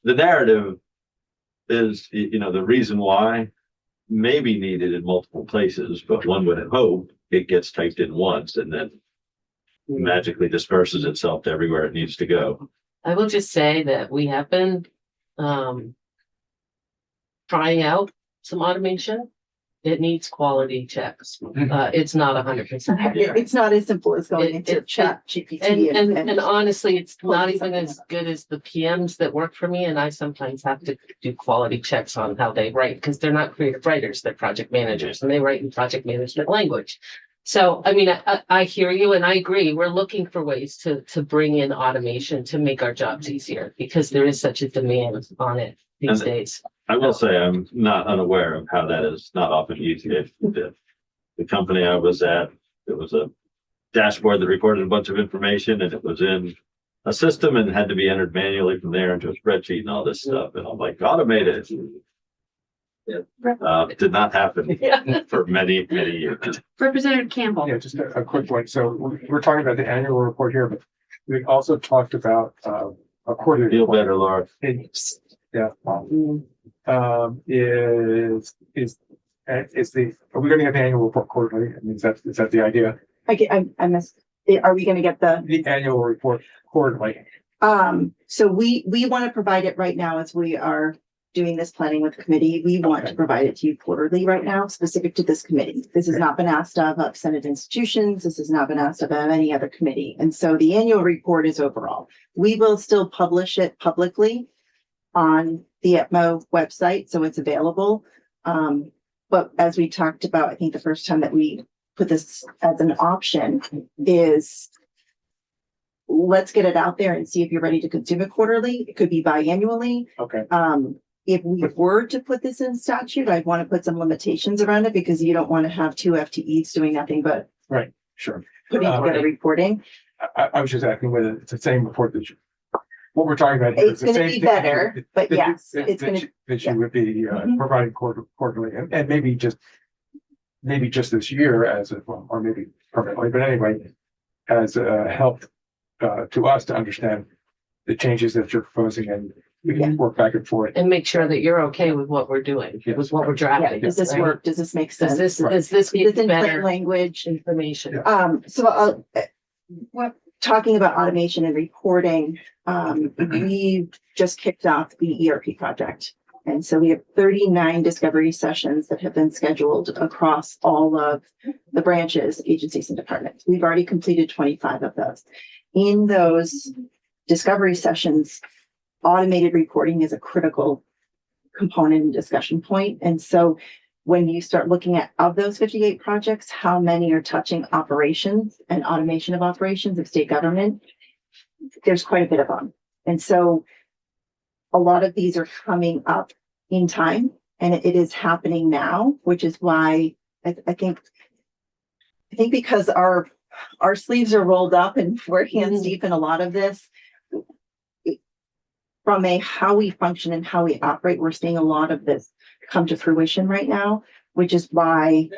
S5: the narrative is, the reason why may be needed in multiple places, but one would hope it gets typed in once and then magically disperses itself to everywhere it needs to go.
S7: I will just say that we have been trying out some automation. It needs quality checks. It's not 100%.
S8: It's not as simple as going into chat GPT.
S7: And honestly, it's not even as good as the PMs that work for me. And I sometimes have to do quality checks on how they write, because they're not creative writers, they're project managers, and they write in project management language. So, I hear you, and I agree. We're looking for ways to bring in automation to make our jobs easier, because there is such a demand on it these days.
S5: I will say I'm not unaware of how that is not often used. The company I was at, it was a dashboard that recorded a bunch of information, and it was in a system and had to be entered manually from there into a spreadsheet and all this stuff. And I'm like, automate it. It did not happen for many, many years.
S2: Representative Campbell.
S3: Yeah, just a quick one. So we're talking about the annual report here, but we also talked about a quarterly
S5: Feel
S3: report.
S5: better, Laura.
S3: Yeah. are we gonna get the annual report quarterly? I mean, is that the idea?
S8: I missed, are we gonna get
S3: The annual report quarterly?
S8: so we want to provide it right now as we are doing this planning with the committee. We want to provide it to you quarterly right now, specific to this committee. This has not been asked of Senate institutions. This has not been asked of any other committee. And so the annual report is overall. We will still publish it publicly on the ETMO website, so it's available. But as we talked about, I think the first time that we put this as an option is let's get it out there and see if you're ready to consume it quarterly. It could be biannually.
S3: Okay,
S8: If we were to put this in statute, I'd want to put some limitations around it because you don't want to have two FTEs doing nothing but
S3: sure.
S8: putting together reporting.
S3: I was just asking whether it's the same report that what we're talking about here.
S8: It's going to be better, but yes, it's going to.
S3: That you would be
S8: Mhm.
S3: providing quarterly and maybe just this year as a, well, or maybe permanently, but anyway, as help to us to understand the changes that you're proposing, and we can work back and forth.
S7: And make sure that you're okay with what we're doing,
S3: Yes.
S7: with what we're
S8: Yeah,
S7: drafting.
S8: does this
S7: right?
S8: work? Does this make sense?
S7: Does this
S3: Right.
S7: give
S8: Is this in plain
S7: better
S8: language?
S7: information?
S3: Yeah.
S8: So what, talking about automation and reporting, we just kicked off the ERP project. And so we have 39 discovery sessions that have been scheduled across all of the branches, agencies, and departments. We've already completed 25 of those. In those discovery sessions, automated reporting is a critical component and discussion point. And so when you start looking at, of those 58 projects, how many are touching operations and automation of operations of state government, there's quite a bit of them. And so a lot of these are coming up in time, and it is happening now, which is why I think because our sleeves are rolled up and we're hands deep in a lot of this, from a how we function and how we operate, we're seeing a lot of this come to fruition right now, which is why,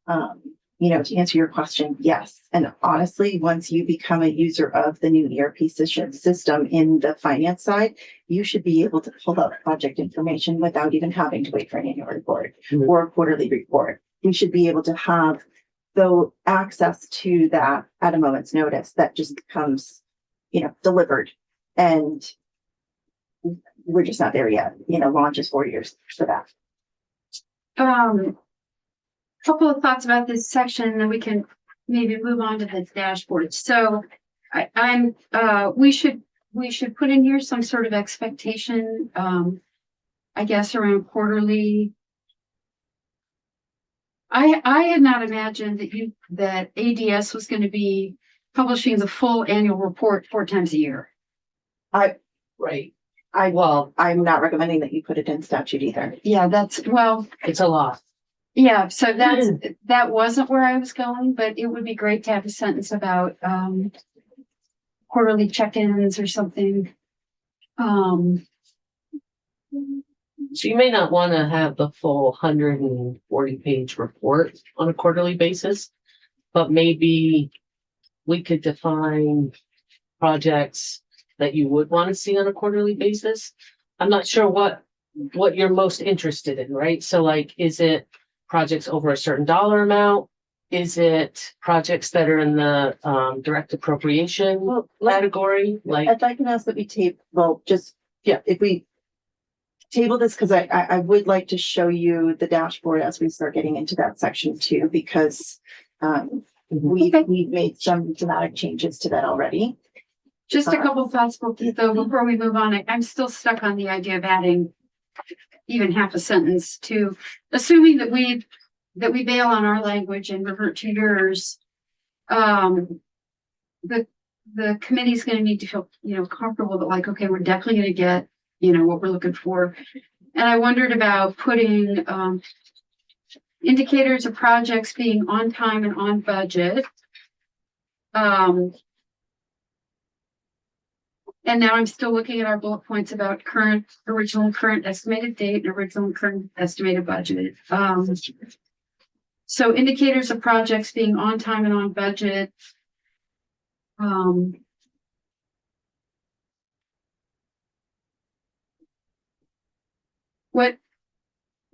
S8: to answer your question, yes. And honestly, once you become a user of the new ERP system in the finance side, you should be able to pull up project information without even having to wait for an annual report or a quarterly report. You should be able to have the access to that at a moment's notice. That just becomes, delivered. And we're just not there yet. Launch is 4 years for that.
S2: Couple of thoughts about this section, and then we can maybe move on to the dashboard. So we should put in here some sort of expectation, I guess around quarterly. I had not imagined that ADS was going to be publishing the full annual report 4 times a year.
S7: Right.
S8: I'm not recommending that you put it in statute either.
S2: Yeah,
S7: It's a lot.
S2: yeah, so that wasn't where I was going, but it would be great to have a sentence about quarterly check-ins or something.
S7: So you may not want to have the full 140-page report on a quarterly basis, but maybe we could define projects that you would want to see on a quarterly basis. I'm not sure what you're most interested in, right? So like, is it projects over a certain dollar amount? Is it projects that are in the direct appropriation category? Like,
S8: I'd like to ask that we if we table this, because I would like to show you the dashboard as we start getting into that section too, because we've made some dramatic changes to that already.
S2: Just a couple thoughts before we move on. I'm still stuck on the idea of adding even half a sentence to, assuming that we bail on our language and revert to yours. The committee's going to need to feel, comfortable that like, okay, we're definitely going to get, what we're looking for. And I wondered about putting indicators of projects being on time and on budget. And now I'm still looking at our bullet points about original current estimated date and original current estimated budget. So indicators of projects being on time and on budget.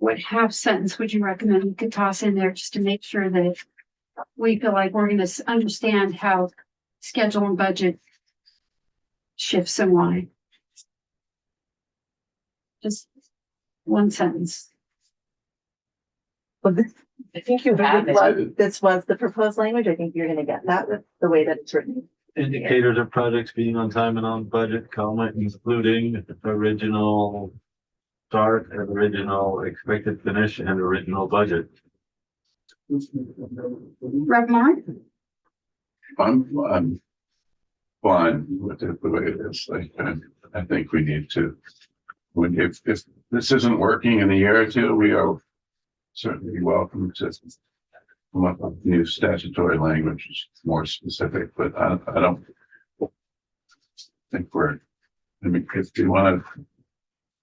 S2: what half sentence would you recommend we could toss in there just to make sure that we feel like we're gonna understand how schedule and budget shifts and why? Just one sentence.
S8: Well,
S7: I think you have it.
S8: this was the proposed language. I think you're gonna get that with the way that it's written.
S5: Indicators of projects being on time and on budget, comma, including original start and original expected finish and original budget.
S2: Rep Mark?
S9: I'm fine with it the way it is. Like, I think we need to, if this isn't working in a year or two, we are certainly welcome to come up with new statutory language, which is more specific, but I don't think I mean, if you want to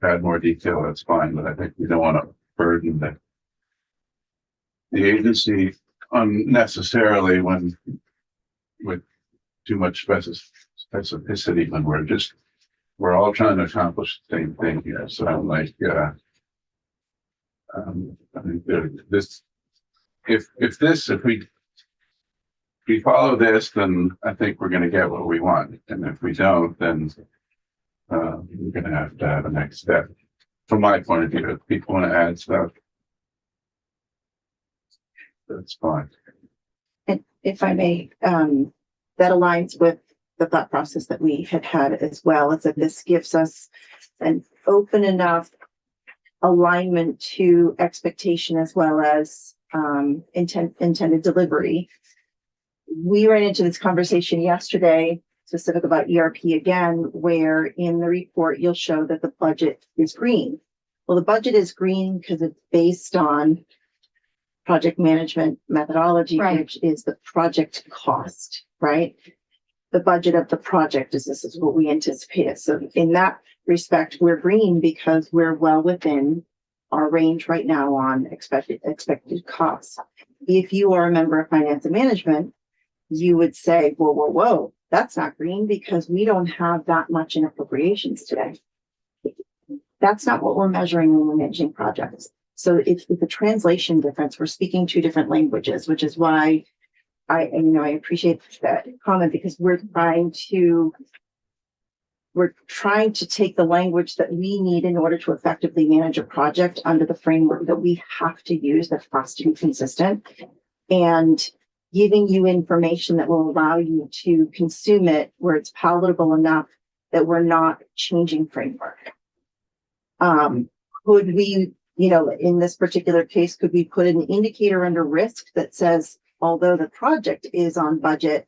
S9: add more detail, that's fine, but I think we don't want to burden the agency unnecessarily with too much specificity when we're all trying to accomplish the same thing here. So I'm like, I think if we follow this, then I think we're going to get what we want. And if we don't, then we're going to have a next step. From my point of view, if people want to add stuff, that's fine.
S8: And if I may, that aligns with the thought process that we had as well, is that this gives us an open enough alignment to expectation as well as intended delivery. We ran into this conversation yesterday, specific about ERP again, where in the report you'll show that the budget is green. Well, the budget is green because it's based on project management methodology,
S2: Right.
S8: which is the project cost, right? The budget of the project this is what we anticipated. So in that respect, we're green because we're well within our range right now on expected costs. If you are a member of finance and management, you would say, whoa, that's not green because we don't have that much in appropriations today. That's not what we're measuring when we're managing projects. So it's a translation difference. We're speaking two different languages, which is why I appreciate that comment, because we're trying to take the language that we need in order to effectively manage a project under the framework that we have to use that has to be consistent, and giving you information that will allow you to consume it where it's palatable enough that we're not changing framework. Could we, in this particular case, could we put an indicator under risk that says, although the project is on budget,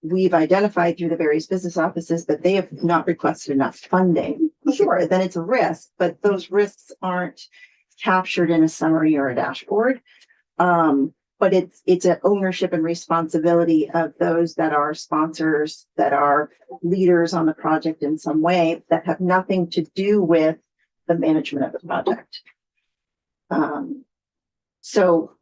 S8: we've identified through the various business offices that they have not requested enough funding? Sure, then it's a risk, but those risks aren't captured in a summary or a dashboard. But it's an ownership and responsibility of those that are sponsors, that are leaders on the project in some way, that have nothing to do with the management of the project. So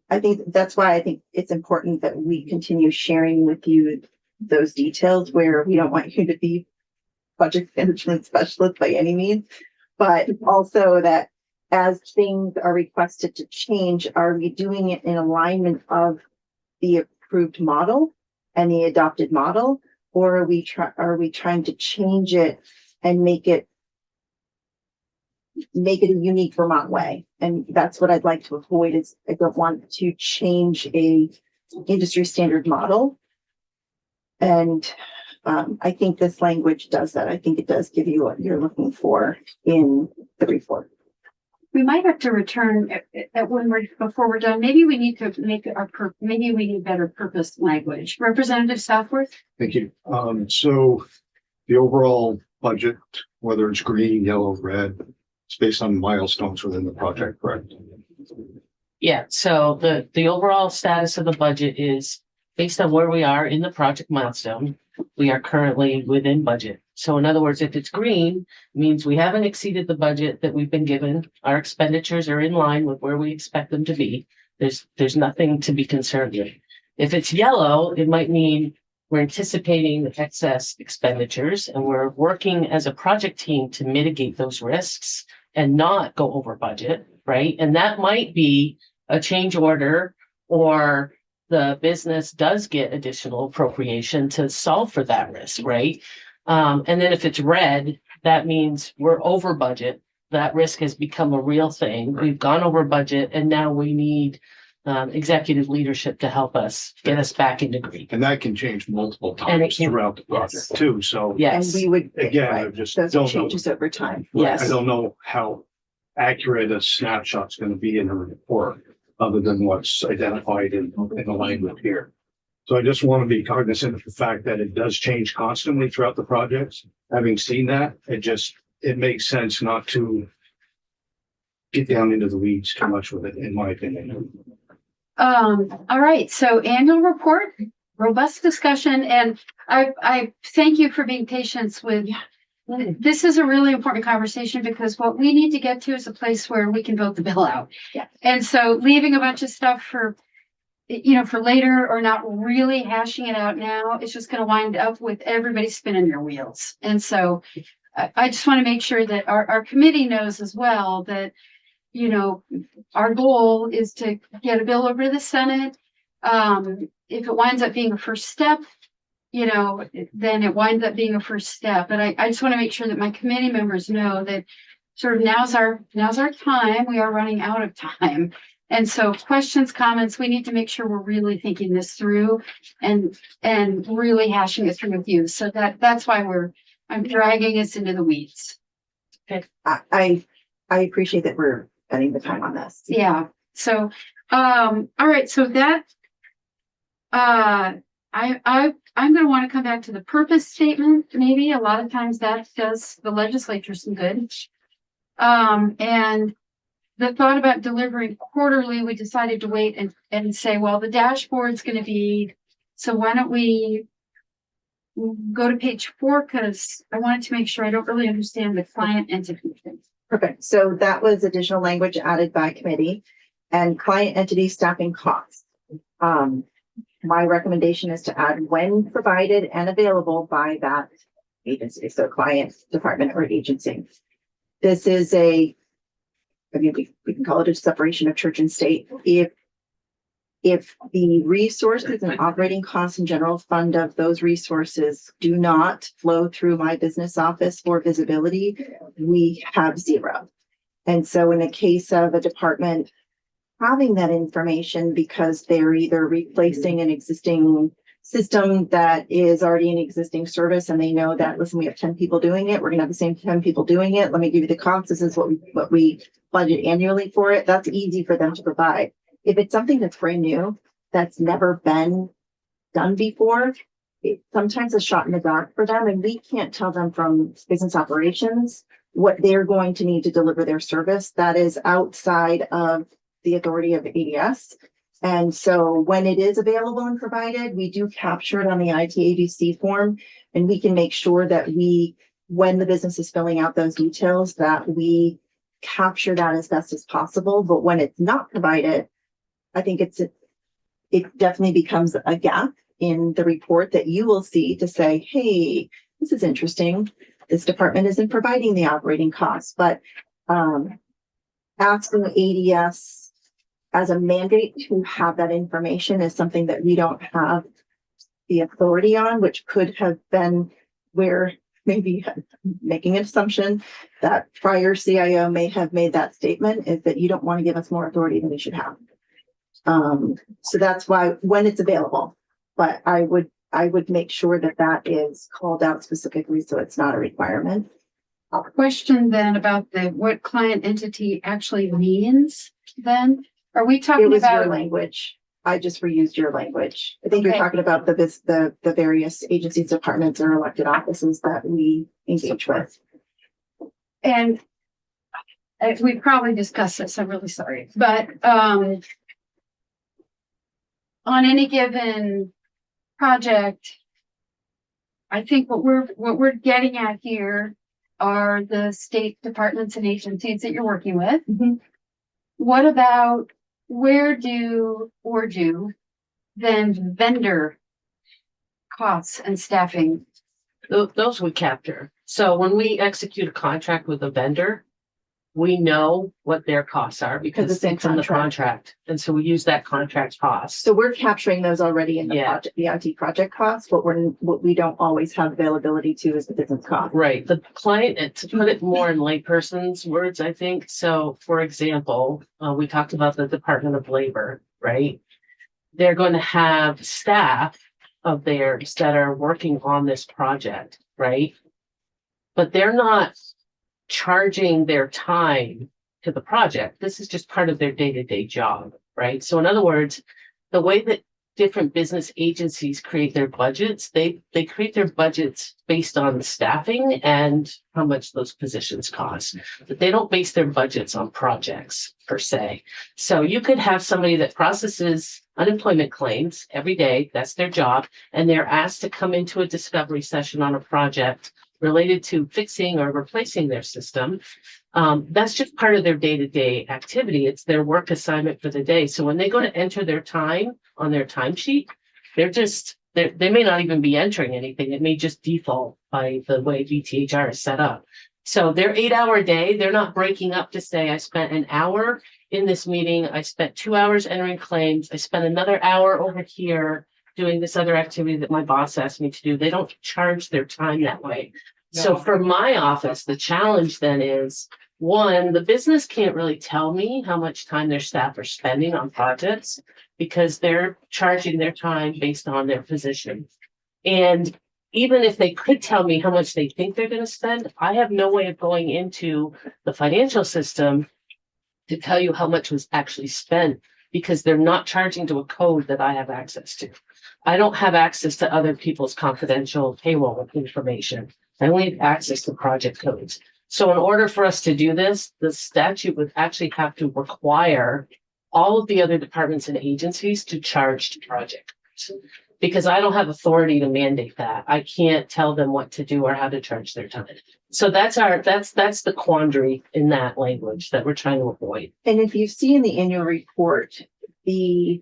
S8: I think that's why I think it's important that we continue sharing with you those details, where we don't want you to be budget management specialist by any means, but also that as things are requested to change, are we doing it in alignment of the approved model and the adopted model, or are we trying to change it and make it a unique Vermont way? And that's what I'd like to avoid, is I don't want to change a industry standard model. And I think this language does that. I think it does give you what you're looking for in the report.
S2: We might have to return before we're done. Maybe we need to make maybe we need better purpose language. Representative Southworth?
S10: Thank you. So the overall budget, whether it's green, yellow, red, it's based on milestones within the project, correct?
S7: Yeah, so the overall status of the budget is based on where we are in the project milestone. We are currently within budget. So in other words, if it's green, it means we haven't exceeded the budget that we've been given. Our expenditures are in line with where we expect them to be. There's nothing to be concerned with. If it's yellow, it might mean we're anticipating excess expenditures, and we're working as a project team to mitigate those risks and not go over budget, right? And that might be a change order, or the business does get additional appropriation to solve for that risk, right? And then if it's red, that means we're over budget. That risk has become a real thing. We've gone over budget, and now we need executive leadership to help us get us back into green.
S10: And that can change multiple
S7: And it
S10: times
S7: can-
S10: throughout the project
S7: yes.
S10: too, so.
S8: And
S7: Yes,
S8: we would,
S10: Again, I
S8: right,
S10: just
S8: those
S10: don't know.
S8: changes over time.
S7: yes.
S10: I don't know how accurate a snapshot's gonna be in the report, other than what's identified in the language here. So I just want to be cognizant of the fact that it does change constantly throughout the projects. Having seen that, it makes sense not to get down into the weeds too much with it, in my opinion.
S2: All right, so annual report, robust discussion, and I thank you for being patient with. This is a really important conversation because what we need to get to is a place where we can vote the bill out.
S8: Yeah.
S2: And so leaving a bunch of stuff for, for later, or not really hashing it out now, it's just gonna wind up with everybody spinning their wheels. And so I just want to make sure that our committee knows as well that, our goal is to get a bill over to the Senate. If it winds up being a first step, then it winds up being a first step. But I just want to make sure that my committee members know that sort of now's our time. We are running out of time. And so questions, comments, we need to make sure we're really thinking this through and really hashing it through with you. So that's why I'm dragging us into the weeds.
S8: I appreciate that we're spending the time on this.
S2: Yeah. So, all right. So that, I'm going to want to come back to the purpose statement. Maybe a lot of times that does the legislature some good. And the thought about delivering quarterly, we decided to wait and say, well, the dashboard's going to be, so why don't we go to page 4? Because I wanted to make sure I don't really understand the client entity thing.
S8: Perfect. So that was additional language added by committee and client entity staffing costs. My recommendation is to add when provided and available by that agency. So client, department, or agency. This is we can call it a separation of church and state. If the resources and operating costs and general fund of those resources do not flow through my business office for visibility, we have 0. And so in the case of a department having that information because they're either replacing an existing system that is already an existing service and they know that, listen, we have 10 people doing it. We're going to have the same 10 people doing it. Let me give you the cost. This is what we budget annually for it. That's easy for them to provide. If it's something that's brand new, that's never been done before, it's sometimes a shot in the dark for them. And we can't tell them from business operations what they're going to need to deliver their service. That is outside of the authority of ADS. And so when it is available and provided, we do capture it on the ITABC form, and we can make sure that when the business is filling out those details, that we capture that as best as possible. But when it's not provided, I think it definitely becomes a gap in the report that you will see to say, hey, this is interesting. This department isn't providing the operating costs, but asking ADS as a mandate to have that information is something that we don't have the authority on, which could have been where maybe making an assumption that prior CIO may have made that statement, is that you don't want to give us more authority than we should have. So that's why when it's available, but I would make sure that is called out specifically so it's not a requirement.
S2: A question then about what client entity actually means then? Are we
S8: It
S2: talking
S8: was your
S2: about?
S8: language. I just reused your language. I think you're
S2: Okay.
S8: talking about the various agencies, departments, or elected offices that we engage with.
S2: And we probably discussed this, I'm really sorry, but on any given project, I think what we're getting at here are the state departments and agencies that you're working with.
S8: Mhm.
S2: What about where do then vendor costs and staffing?
S7: Those we capture. So when we execute a contract with a vendor, we know what their costs are because
S8: it's in
S7: it's in the contract. And so we use that contract cost.
S8: So we're capturing those already in the
S7: Yeah.
S8: project, the IT project costs. What we don't always have availability to is the business cost.
S7: Right, the client, and to put it more in layperson's words, I think, so for example, we talked about the Department of Labor, right? They're going to have staff of theirs that are working on this project, right? But they're not charging their time to the project. This is just part of their day-to-day job, right? So in other words, the way that different business agencies create their budgets, they create their budgets based on staffing and how much those positions cost. But they don't base their budgets on projects per se. So you could have somebody that processes unemployment claims every day, that's their job, and they're asked to come into a discovery session on a project related to fixing or replacing their system. That's just part of their day-to-day activity. It's their work assignment for the day. So when they go to enter their time on their timesheet, they may not even be entering anything. It may just default by the way VTHR is set up. So their 8-hour day, they're not breaking up to say, I spent an hour in this meeting, I spent 2 hours entering claims, I spent another hour over here doing this other activity that my boss asked me to do. They don't charge their time that way. So for my office, the challenge then is, one, the business can't really tell me how much time their staff are spending on projects because they're charging their time based on their position. And even if they could tell me how much they think they're going to spend, I have no way of going into the financial system to tell you how much was actually spent because they're not charging to a code that I have access to. I don't have access to other people's confidential payroll information. I only have access to project codes. So in order for us to do this, the statute would actually have to require all of the other departments and agencies to charge to project codes. Because I don't have authority to mandate that. I can't tell them what to do or how to charge their time. So that's the quandary in that language that we're trying to avoid.
S8: And if you see in the annual report, the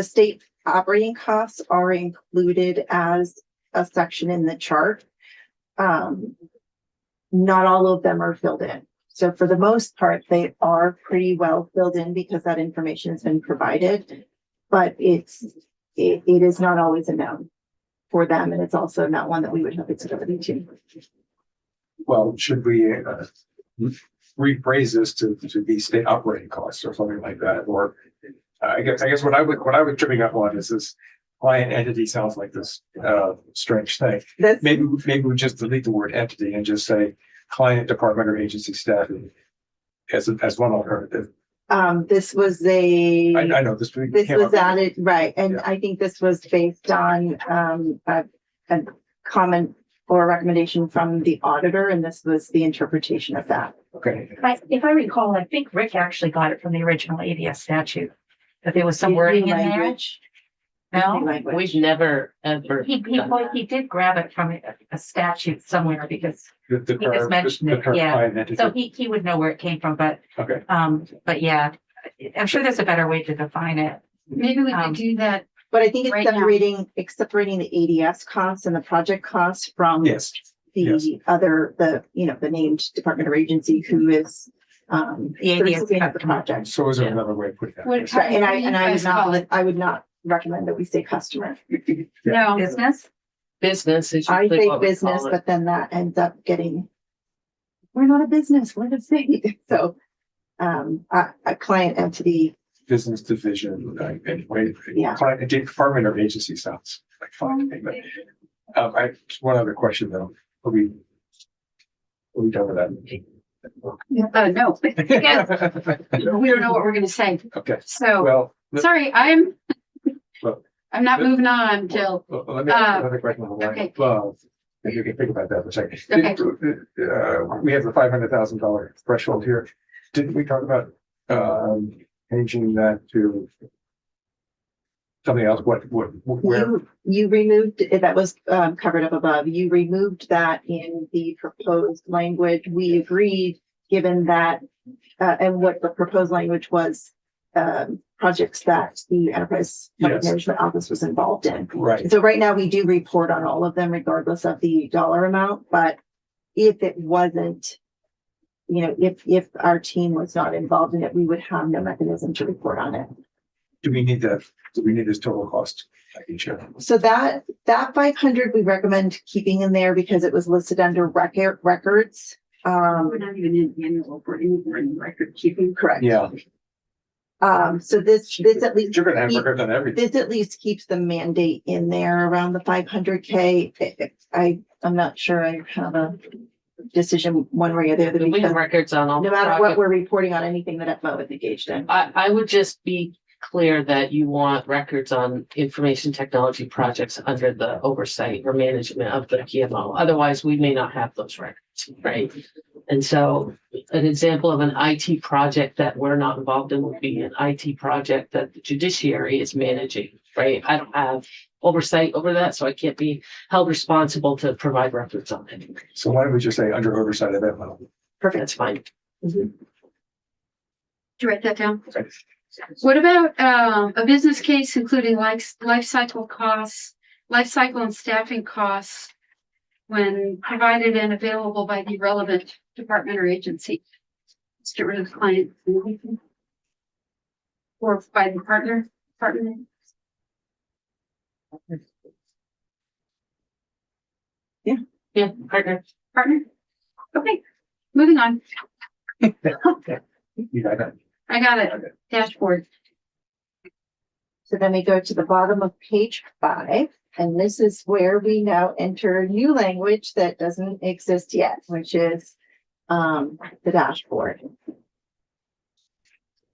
S8: state operating costs are included as a section in the chart. Not all of them are filled in. So for the most part, they are pretty well filled in because that information has been provided, but it is not always a known for them. And it's also not one that we would have visibility to.
S3: Well, should we rephrase this to be state operating costs or something like that? Or I guess what I was tripping up on is this client entity sounds like this strange thing. Maybe we just delete the word entity and just say client, department, or agency staffing as one alternative.
S8: This was
S3: I know this
S8: was added, right. And I think this was based on a comment or a recommendation from the auditor, and this was the interpretation of that.
S3: Okay.
S11: If I recall, I think Rick actually got it from the original ADS statute, that there was some wording in there.
S8: Language.
S11: No,
S7: We've never, ever.
S11: he did grab it from a statute somewhere because
S3: The
S11: he just mentioned it,
S3: current
S11: yeah.
S3: client entity.
S11: So he would know where it came from, but
S3: Okay.
S11: yeah, I'm sure there's a better way to define it.
S2: Maybe we could do that.
S8: But I think it's
S11: Right now.
S8: separating the ADS costs and the project costs from
S3: Yes. Yes.
S8: the other, the named department or agency who is
S11: The
S8: the
S11: ADS
S8: recipient of the
S11: customer.
S8: project.
S3: So is there another way of putting that?
S2: What-
S8: Right, and
S2: how do you guys call it?
S8: I would not recommend that we say customer.
S2: No,
S11: Business?
S7: Business is
S8: I
S7: usually
S8: say
S7: what we
S8: business,
S7: call it.
S8: but then that ends up getting, we're not a business, we're the state. So, a client entity,
S3: Business division, anyway.
S8: Yeah.
S3: Client, department or agency sounds like fun. But, one other question though. Are we done with that?
S2: no, we don't know what we're gonna say.
S3: Okay,
S2: So,
S3: well,
S2: sorry,
S3: Well,
S2: I'm not moving on till,
S3: let me ask another question.
S2: okay.
S3: Well, if you can think about that for a second.
S2: Okay.
S3: We have the $500,000 threshold here. Didn't we talk about, changing that to something else? Where?
S8: you removed, that was covered up above, you removed that in the proposed language. We agreed, given that, and what the proposed language was, projects that the Enterprise Project
S3: Yes.
S8: Management Office was involved in.
S3: Right.
S8: So right now we do report on all of them regardless of the dollar amount, but if it wasn't if our team was not involved in it, we would have no mechanism to report on it.
S3: Do we need this total cost? I can share.
S8: So that 500 we recommend keeping in there because it was listed under records.
S2: We're not even in annual, we're in record keeping.
S8: Correct.
S3: Yeah,
S8: So this at least.
S3: you're gonna have records on everything.
S8: This at least keeps the mandate in there around the 500K. I'm not sure I have a decision one way or the other.
S7: We have
S8: Because
S7: records on all.
S8: no
S7: the
S8: matter what
S7: projects.
S8: we're reporting on anything that FMO is engaged in.
S7: I would just be clear that you want records on information technology projects under the oversight or management of the PMO. Otherwise, we may not have those records, right? And so an example of an IT project that we're not involved in would be an IT project that the judiciary is managing, right? I don't have oversight over that, so I can't be held responsible to provide records on it.
S3: So why don't we just say under oversight of that?
S8: Perfect.
S7: That's fine.
S2: Did you write that down?
S3: Okay.
S2: What about a business case including life cycle costs, life cycle and staffing costs when provided and available by the relevant department or agency? Let's get rid of the client. Or by the partner.
S7: Yeah, partner.
S2: Okay, moving on.
S3: You got that?
S2: I got it. Dashboard.
S8: So then we go to the bottom of page 5, and this is where we now enter new language that doesn't exist yet, which is the dashboard.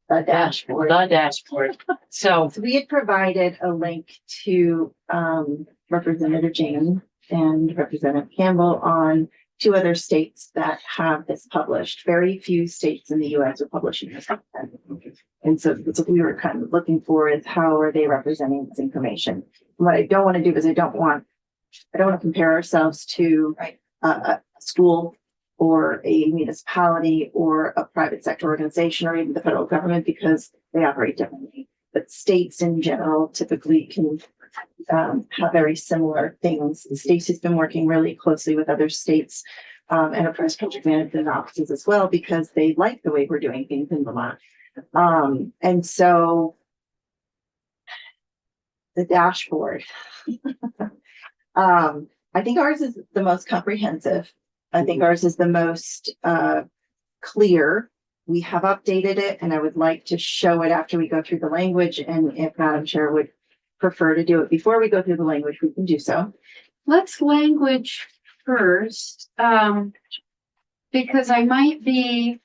S8: The dashboard.
S7: The dashboard. So
S8: So we had provided a link to Representative James and Representative Campbell on 2 other states that have this published. Very few states in the US are publishing this content. And so that's what we were kind of looking for is how are they representing this information? And what I don't want to do is I don't want to compare ourselves to a school or a municipality or a private sector organization or even the federal government because they operate differently. But states in general typically can have very similar things. Stacy's been working really closely with other states enterprise project management offices as well because they like the way we're doing things in Vermont. And so the dashboard, I think ours is the most comprehensive. I think ours is the most clear. We have updated it and I would like to show it after we go through the language. And if Madam Chair would prefer to do it before we go through the language, we can do so.
S2: Let's language first, because I might be.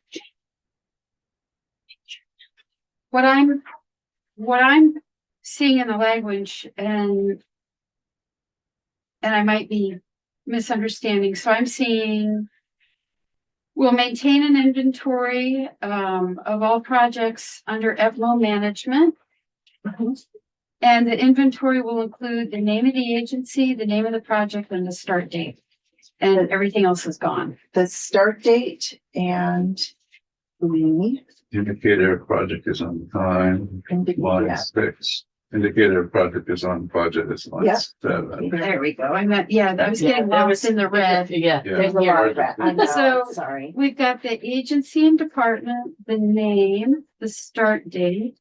S2: What I'm seeing in the language and I might be misunderstanding. So I'm seeing we'll maintain an inventory of all projects under FMO management. And the inventory will include the name of the agency, the name of the project, and the start date. And everything else is gone.
S8: The start date and the
S9: Indicator of project is on time, line
S8: yeah.
S9: 6. Indicator of project is on budget is line
S8: Yeah.
S9: 7.
S2: There we go. I meant, yeah, I was getting
S7: there
S2: lost in the red.
S7: Yeah.
S9: Yeah.
S8: There's a lot of that. I know,
S2: So-
S8: sorry.
S2: We've got the agency and department, the name, the start date,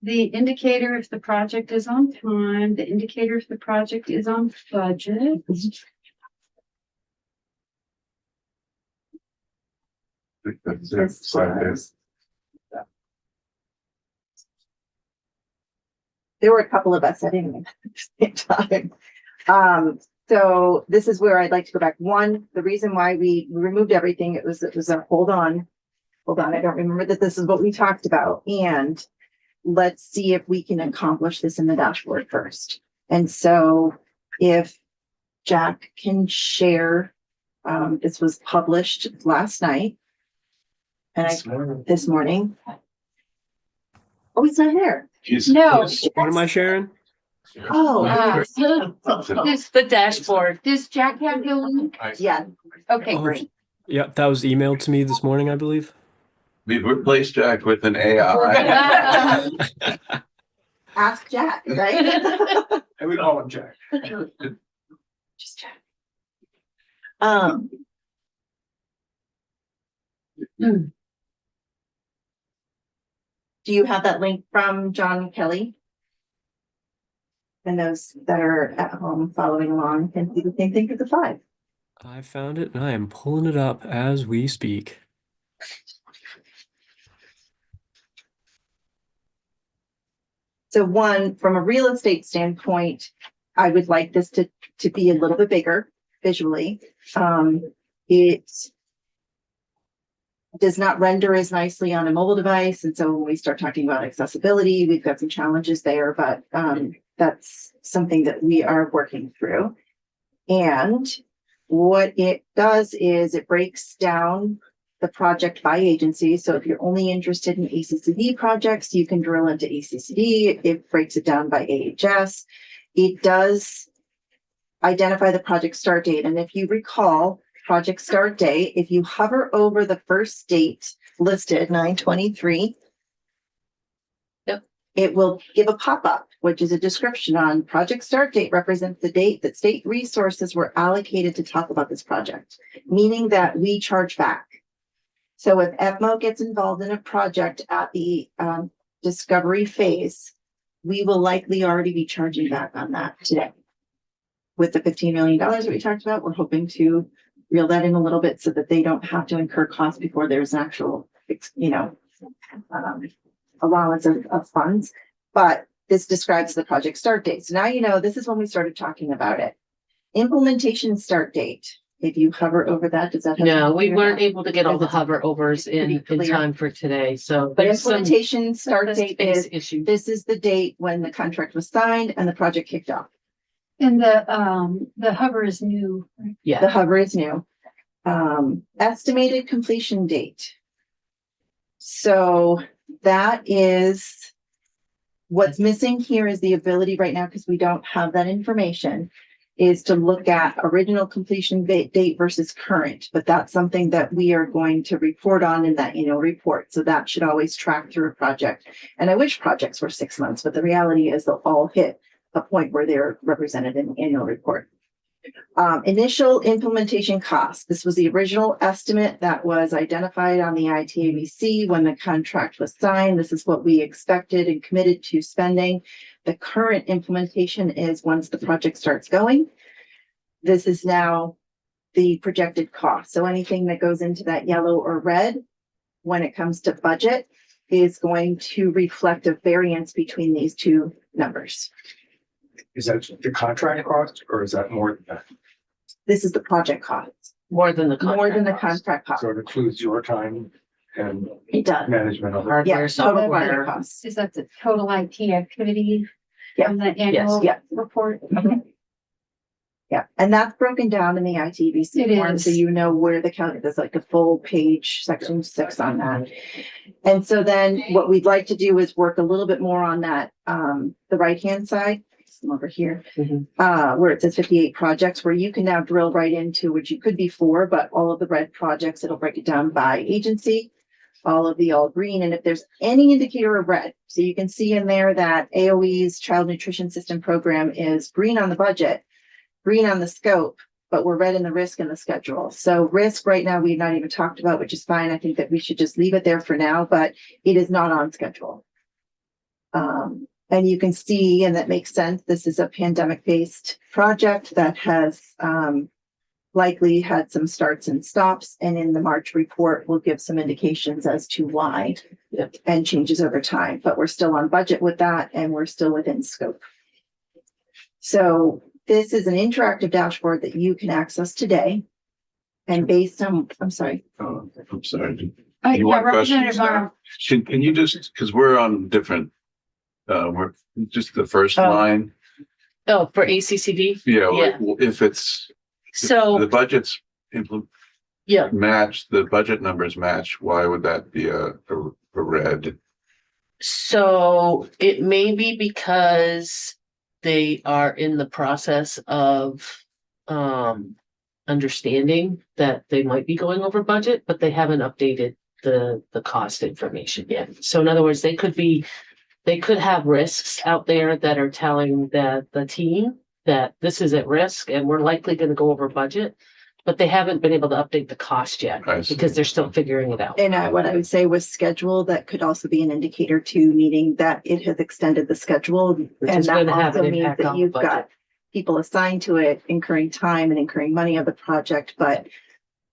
S2: the indicator if the project is on time, the indicator if the project is on budget.
S9: I think that's it.
S8: This
S9: Slide
S8: was- There were a couple of us, I didn't even at the same time. So this is where I'd like to go back. One, the reason why we removed everything, it was a hold on, I don't remember that this is what we talked about. And let's see if we can accomplish this in the dashboard first. And so if Jack can share, this was published last night. And this morning. Oh, it's not there.
S2: No.
S12: What am I sharing?
S8: Oh,
S7: The dashboard.
S2: Does Jack have the link?
S8: yeah.
S2: Okay,
S12: Oh,
S2: great.
S12: Yeah, that was emailed to me this morning, I believe.
S9: We've replaced Jack with an AI.
S8: Ask Jack, right?
S3: And we call him Jack.
S8: Just Jack. Do you have that link from John Kelly? And those that are at home following along can see the same thing for the 5.
S12: I found it and I am pulling it up as we speak.
S8: So one, from a real estate standpoint, I would like this to be a little bit bigger visually. It does not render as nicely on a mobile device. And so when we start talking about accessibility, we've got some challenges there, but that's something that we are working through. And what it does is it breaks down the project by agency. So if you're only interested in ACCD projects, you can drill into ACCD. It breaks it down by AHS. It does identify the project start date. And if you recall, project start date, if you hover over the first date listed, 9/23, it will give a pop-up, which is a description on project start date represents the date that state resources were allocated to talk about this project, meaning that we charge back. So if EPMO gets involved in a project at the discovery phase, we will likely already be charging back on that today. With the $15 million that we talked about, we're hoping to reel that in a little bit so that they don't have to incur costs before there's an actual, allowance of funds. But this describes the project start date. So now you know this is when we started talking about it. Implementation start date. If you hover over that, does that have?
S7: No, we weren't able to get all the hover overs in
S8: Pretty clear.
S7: time for today, so.
S8: But
S7: there's some
S8: implementation start date
S7: space
S8: is,
S7: issue.
S8: this is the date when the contract was signed and the project kicked off.
S2: And the hover is new. Right?
S7: Yeah,
S8: The hover is new. Estimated completion date. So that is what's missing here is the ability right now, because we don't have that information, is to look at original completion date versus current. But that's something that we are going to report on in that annual report. So that should always track through a project. And I wish projects were 6 months, but the reality is they'll all hit a point where they're represented in the annual report. Initial implementation costs. This was the original estimate that was identified on the ITABC when the contract was signed. This is what we expected and committed to spending. The current implementation is once the project starts going. This is now the projected cost. So anything that goes into that yellow or red when it comes to budget is going to reflect a variance between these two numbers.
S3: Is that the contract cost or is that more than that?
S8: This is the project cost,
S7: more than the
S8: more than the
S7: contract cost.
S8: contract cost.
S3: So it includes your time and
S8: It does.
S3: management of it.
S7: Hardware,
S8: Yeah, total project
S7: software.
S8: costs.
S2: Is that the total IT activity?
S8: Yeah.
S2: From the annual
S8: Yeah.
S2: report?
S8: Yeah, and that's broken down in the ITBC
S2: It
S8: form, so
S2: is.
S8: you know where the count, there's like a full page, section 6 on that. And so then what we'd like to do is work a little bit more on that, the right-hand side, over here, where it says 58 projects, where you can now drill right into, which you could be 4, but all of the red projects, it'll break it down by agency, all of the all green. And if there's any indicator of red, so you can see in there that AOE's Child Nutrition System program is green on the budget, green on the scope, but we're red in the risk and the schedule. So risk right now, we've not even talked about, which is fine. I think that we should just leave it there for now, but it is not on schedule. And you can see, and that makes sense, this is a pandemic-based project that has likely had some starts and stops. And in the March report, we'll give some indications as to why and changes over time. But we're still on budget with that, and we're still within scope. So this is an interactive dashboard that you can access today. And based on, I'm sorry.
S9: Oh, I'm sorry.
S2: Yeah,
S9: You want
S2: Representative
S9: questions
S2: Morrow.
S9: now? Can you just, because we're on different, we're just the first
S7: Oh.
S9: line.
S7: Oh, for ACCD?
S9: Yeah,
S7: Yeah.
S9: if it's, the
S7: So,
S9: budgets
S7: yeah,
S9: match, the budget numbers match, why would that be a red?
S7: so it may be because they are in the process of understanding that they might be going over budget, but they haven't updated the cost information yet. So in other words, they could have risks out there that are telling the team that this is at risk and we're likely going to go over budget. but they haven't been able to update the cost yet
S9: I see.
S7: because they're still figuring it out.
S8: And what I would say was schedule, that could also be an indicator too, meaning that it has extended the schedule.
S7: Which
S8: And
S7: is
S8: that
S7: going to have
S8: also
S7: an
S8: means
S7: impact
S8: that
S7: on the
S8: you've
S7: budget.
S8: got people assigned to it, incurring time and incurring money of the project, but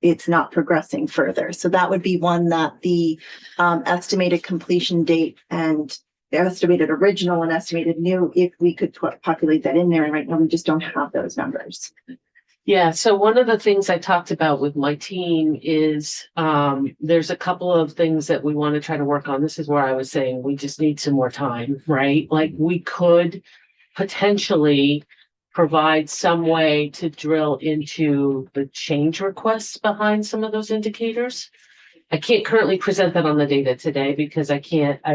S8: it's not progressing further. So that would be one that the estimated completion date and the estimated original and estimated new, if we could populate that in there. And right now we just don't have those numbers.
S7: Yeah, so one of the things I talked about with my team is there's a couple of things that we want to try to work on. This is where I was saying we just need some more time, right? Like we could potentially provide some way to drill into the change requests behind some of those indicators. I can't currently present that on the data today because I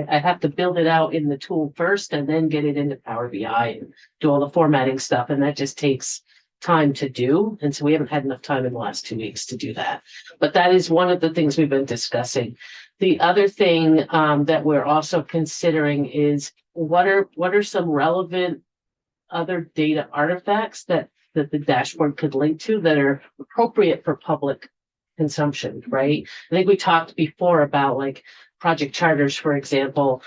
S7: have to build it out in the tool first and then get it into Power BI and do all the formatting stuff. And that just takes time to do. And so we haven't had enough time in the last 2 weeks to do that. But that is one of the things we've been discussing. The other thing that we're also considering is what are some relevant other data artifacts that the dashboard could link to that are appropriate for public consumption, right? I think we talked before about like project charters, for example.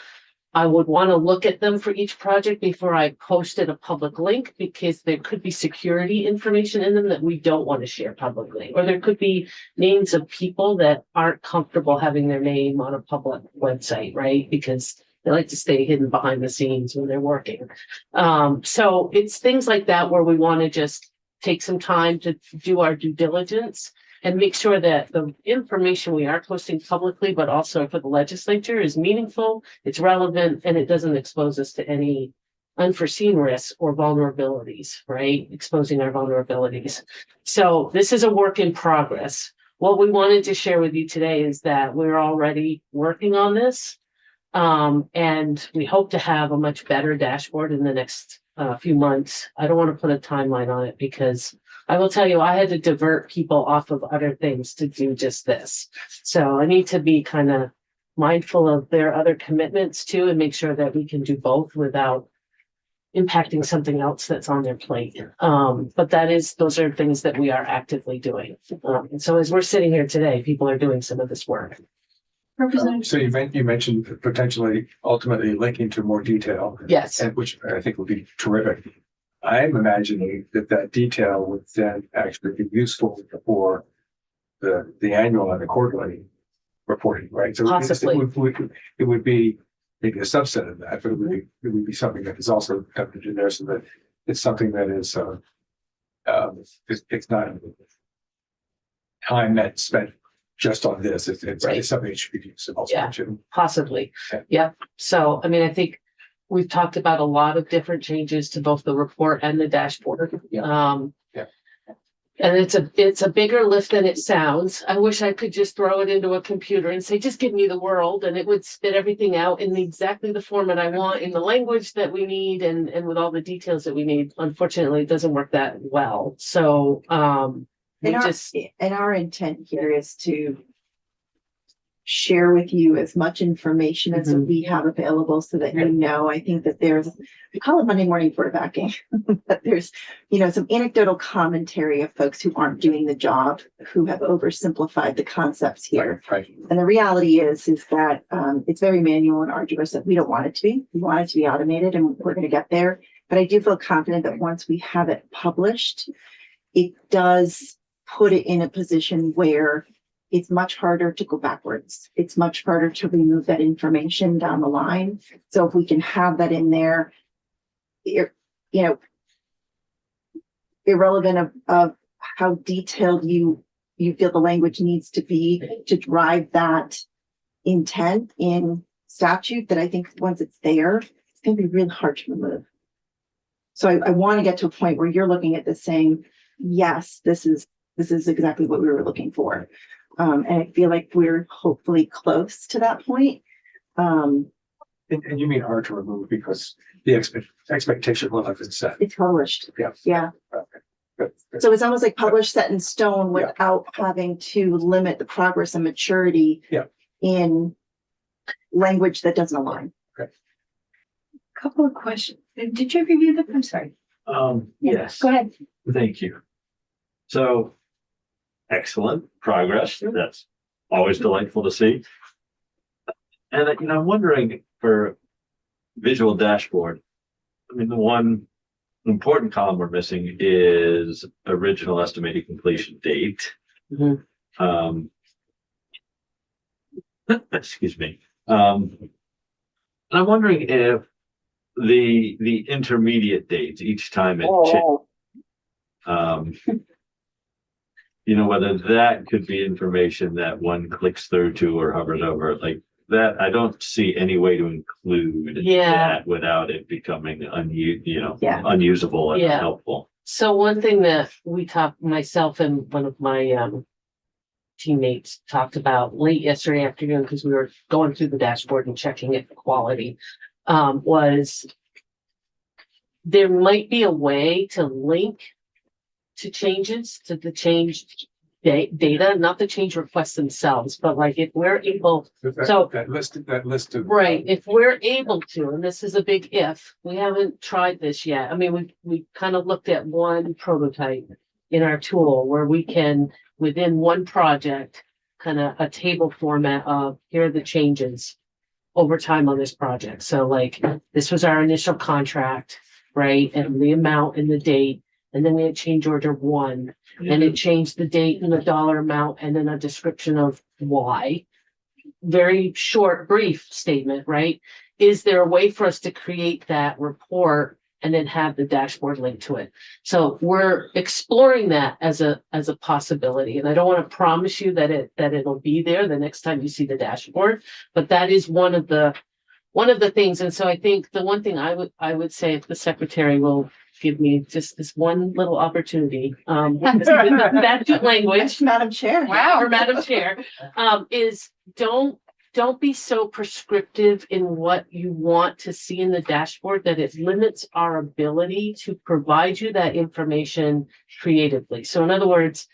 S7: I would want to look at them for each project before I posted a public link because there could be security information in them that we don't want to share publicly. Or there could be names of people that aren't comfortable having their name on a public website, right? Because they like to stay hidden behind the scenes when they're working. So it's things like that where we want to just take some time to do our due diligence and make sure that the information we are posting publicly, but also for the legislature, is meaningful, it's relevant, and it doesn't expose us to any unforeseen risks or vulnerabilities, right? Exposing our vulnerabilities. So this is a work in progress. What we wanted to share with you today is that we're already working on this. And we hope to have a much better dashboard in the next few months. I don't want to put a timeline on it because I will tell you, I had to divert people off of other things to do just this. So I need to be kind of mindful of their other commitments too, and make sure that we can do both without impacting something else that's on their plate. But those are things that we are actively doing. And so as we're sitting here today, people are doing some of this work.
S3: So you mentioned potentially ultimately linking to more detail.
S7: Yes.
S3: And which I think would be terrific. I'm imagining that detail would then actually be useful for the annual and the quarterly reporting, right? So
S7: Possibly.
S3: it would be maybe a subset of that, but it would be something that is also dumped in there so that it's something that is it's not time that's spent just on this. It's something that should be used also.
S7: Yeah, possibly. Yeah. So, I mean, I think we've talked about a lot of different changes to both the report and the dashboard. And it's a bigger lift than it sounds. I wish I could just throw it into a computer and say, just give me the world, and it would spit everything out in exactly the format I want, in the language that we need, and with all the details that we need. Unfortunately, it doesn't work that well. So
S8: our intent here is to share with you as much information as we have available so that you know. I think that we call it Monday morning quarterbacking, but there's, some anecdotal commentary of folks who aren't doing the job, who have oversimplified the concepts here.
S3: Right.
S8: And the reality is that it's very manual and arduous, that we don't want it to be. We want it to be automated, and we're going to get there. But I do feel confident that once we have it published, it does put it in a position where it's much harder to go backwards. It's much harder to remove that information down the line. So if we can have that in there, irrelevant of how detailed you feel the language needs to be to drive that intent in statute, that I think once it's there, it's going to be really hard to remove. So I want to get to a point where you're looking at this saying, yes, this is exactly what we were looking for. And I feel like we're hopefully close to that point.
S3: And you mean hard to remove because the expectation level is set.
S8: It's published. Yeah.
S3: Okay. Good.
S8: So it's almost like published, set in stone, without having to limit the progress and maturity in language that doesn't align.
S3: Okay.
S11: Couple of questions. Did you review them? I'm sorry.
S5: Yes.
S11: Go ahead.
S5: Thank you. So excellent progress. That's always delightful to see. And I'm wondering for visual dashboard, I mean, the one important column we're missing is original estimated completion date.
S7: Mhm.
S5: Excuse me. I'm wondering if the intermediate dates each time it whether that could be information that one clicks through to or hovers over like that. I don't see any way to include that without it becoming unusable and unhelpful.
S7: So one thing that we talked, myself and one of my teammates talked about late yesterday afternoon, because we were going through the dashboard and checking it for quality, was there might be a way to link to changes, to the change data, not the change requests themselves, but like if we're able,
S3: That list of.
S7: right, if we're able to, and this is a big if, we haven't tried this yet. I mean, we kind of looked at one prototype in our tool where we can, within one project, kind of a table format of here are the changes over time on this project. So like this was our initial contract, right? And the amount and the date. And then we had change order 1, and it changed the date and the dollar amount and then a description of why. Very short, brief statement, right? Is there a way for us to create that report and then have the dashboard linked to it? So we're exploring that as a possibility. And I don't want to promise you that it'll be there the next time you see the dashboard, but that is one of the things. And so I think the one thing I would say, if the secretary will give me just this one little opportunity, with the statute language,
S8: Madam Chair.
S7: wow, or Madam Chair, is don't be so prescriptive in what you want to see in the dashboard that it limits our ability to provide you that information creatively. So in other words,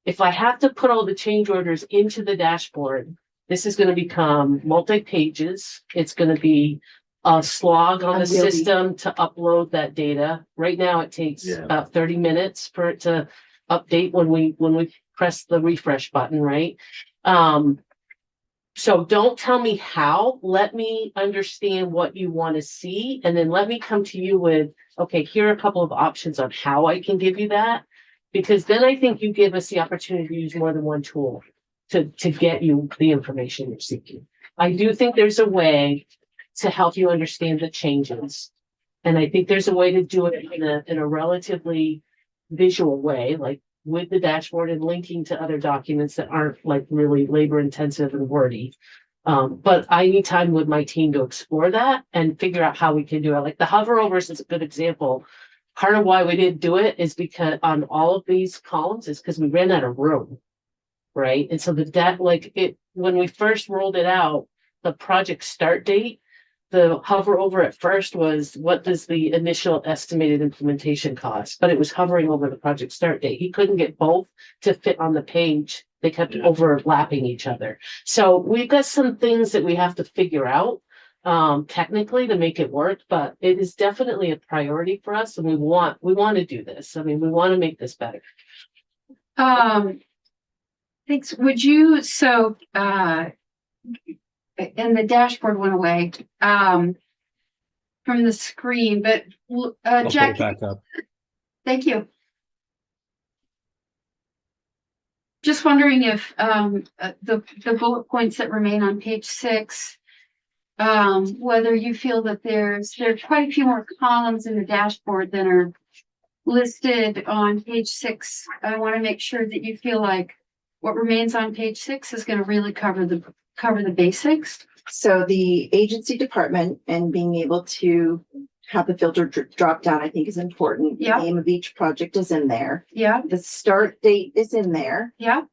S7: if I have to put all the change orders into the dashboard, this is going to become multi-pages. It's going to be a slog on the system to upload that data. Right now, it takes about 30 minutes for it to update when we press the refresh button, right? So don't tell me how. Let me understand what you want to see, and then let me come to you with, okay, here are a couple of options on how I can give you that, because then I think you give us the opportunity to use more than one tool to get you the information you're seeking. I do think there's a way to help you understand the changes. And I think there's a way to do it in a relatively visual way, like with the dashboard and linking to other documents that aren't like really labor intensive and wordy. But I need time with my team to explore that and figure out how we can do it. Like the hover overs is a good example. Part of why we didn't do it is because on all of these columns is because we ran out of room. Right. And so when we first rolled it out, the project start date, the hover over at first was what does the initial estimated implementation cost, but it was hovering over the project start date. He couldn't get both to fit on the page. They kept overlapping each other. So we've got some things that we have to figure out technically to make it work, but it is definitely a priority for us. And we want to do this. I mean, we want to make this better.
S2: Thanks. Would you, and the dashboard went away, from the screen, but,
S12: I'll put
S2: Jack,
S12: it back up.
S2: thank you. Just wondering if, the bullet points that remain on page 6, whether you feel that there's quite a few more columns in the dashboard than are listed on page 6. I want to make sure that you feel like what remains on page 6 is going to really cover the basics.
S8: So the agency department and being able to have the filter drop down, I think is important.
S2: Yeah.
S8: The name of each project is in there.
S2: Yeah.
S8: The start date is in there.
S2: Yeah.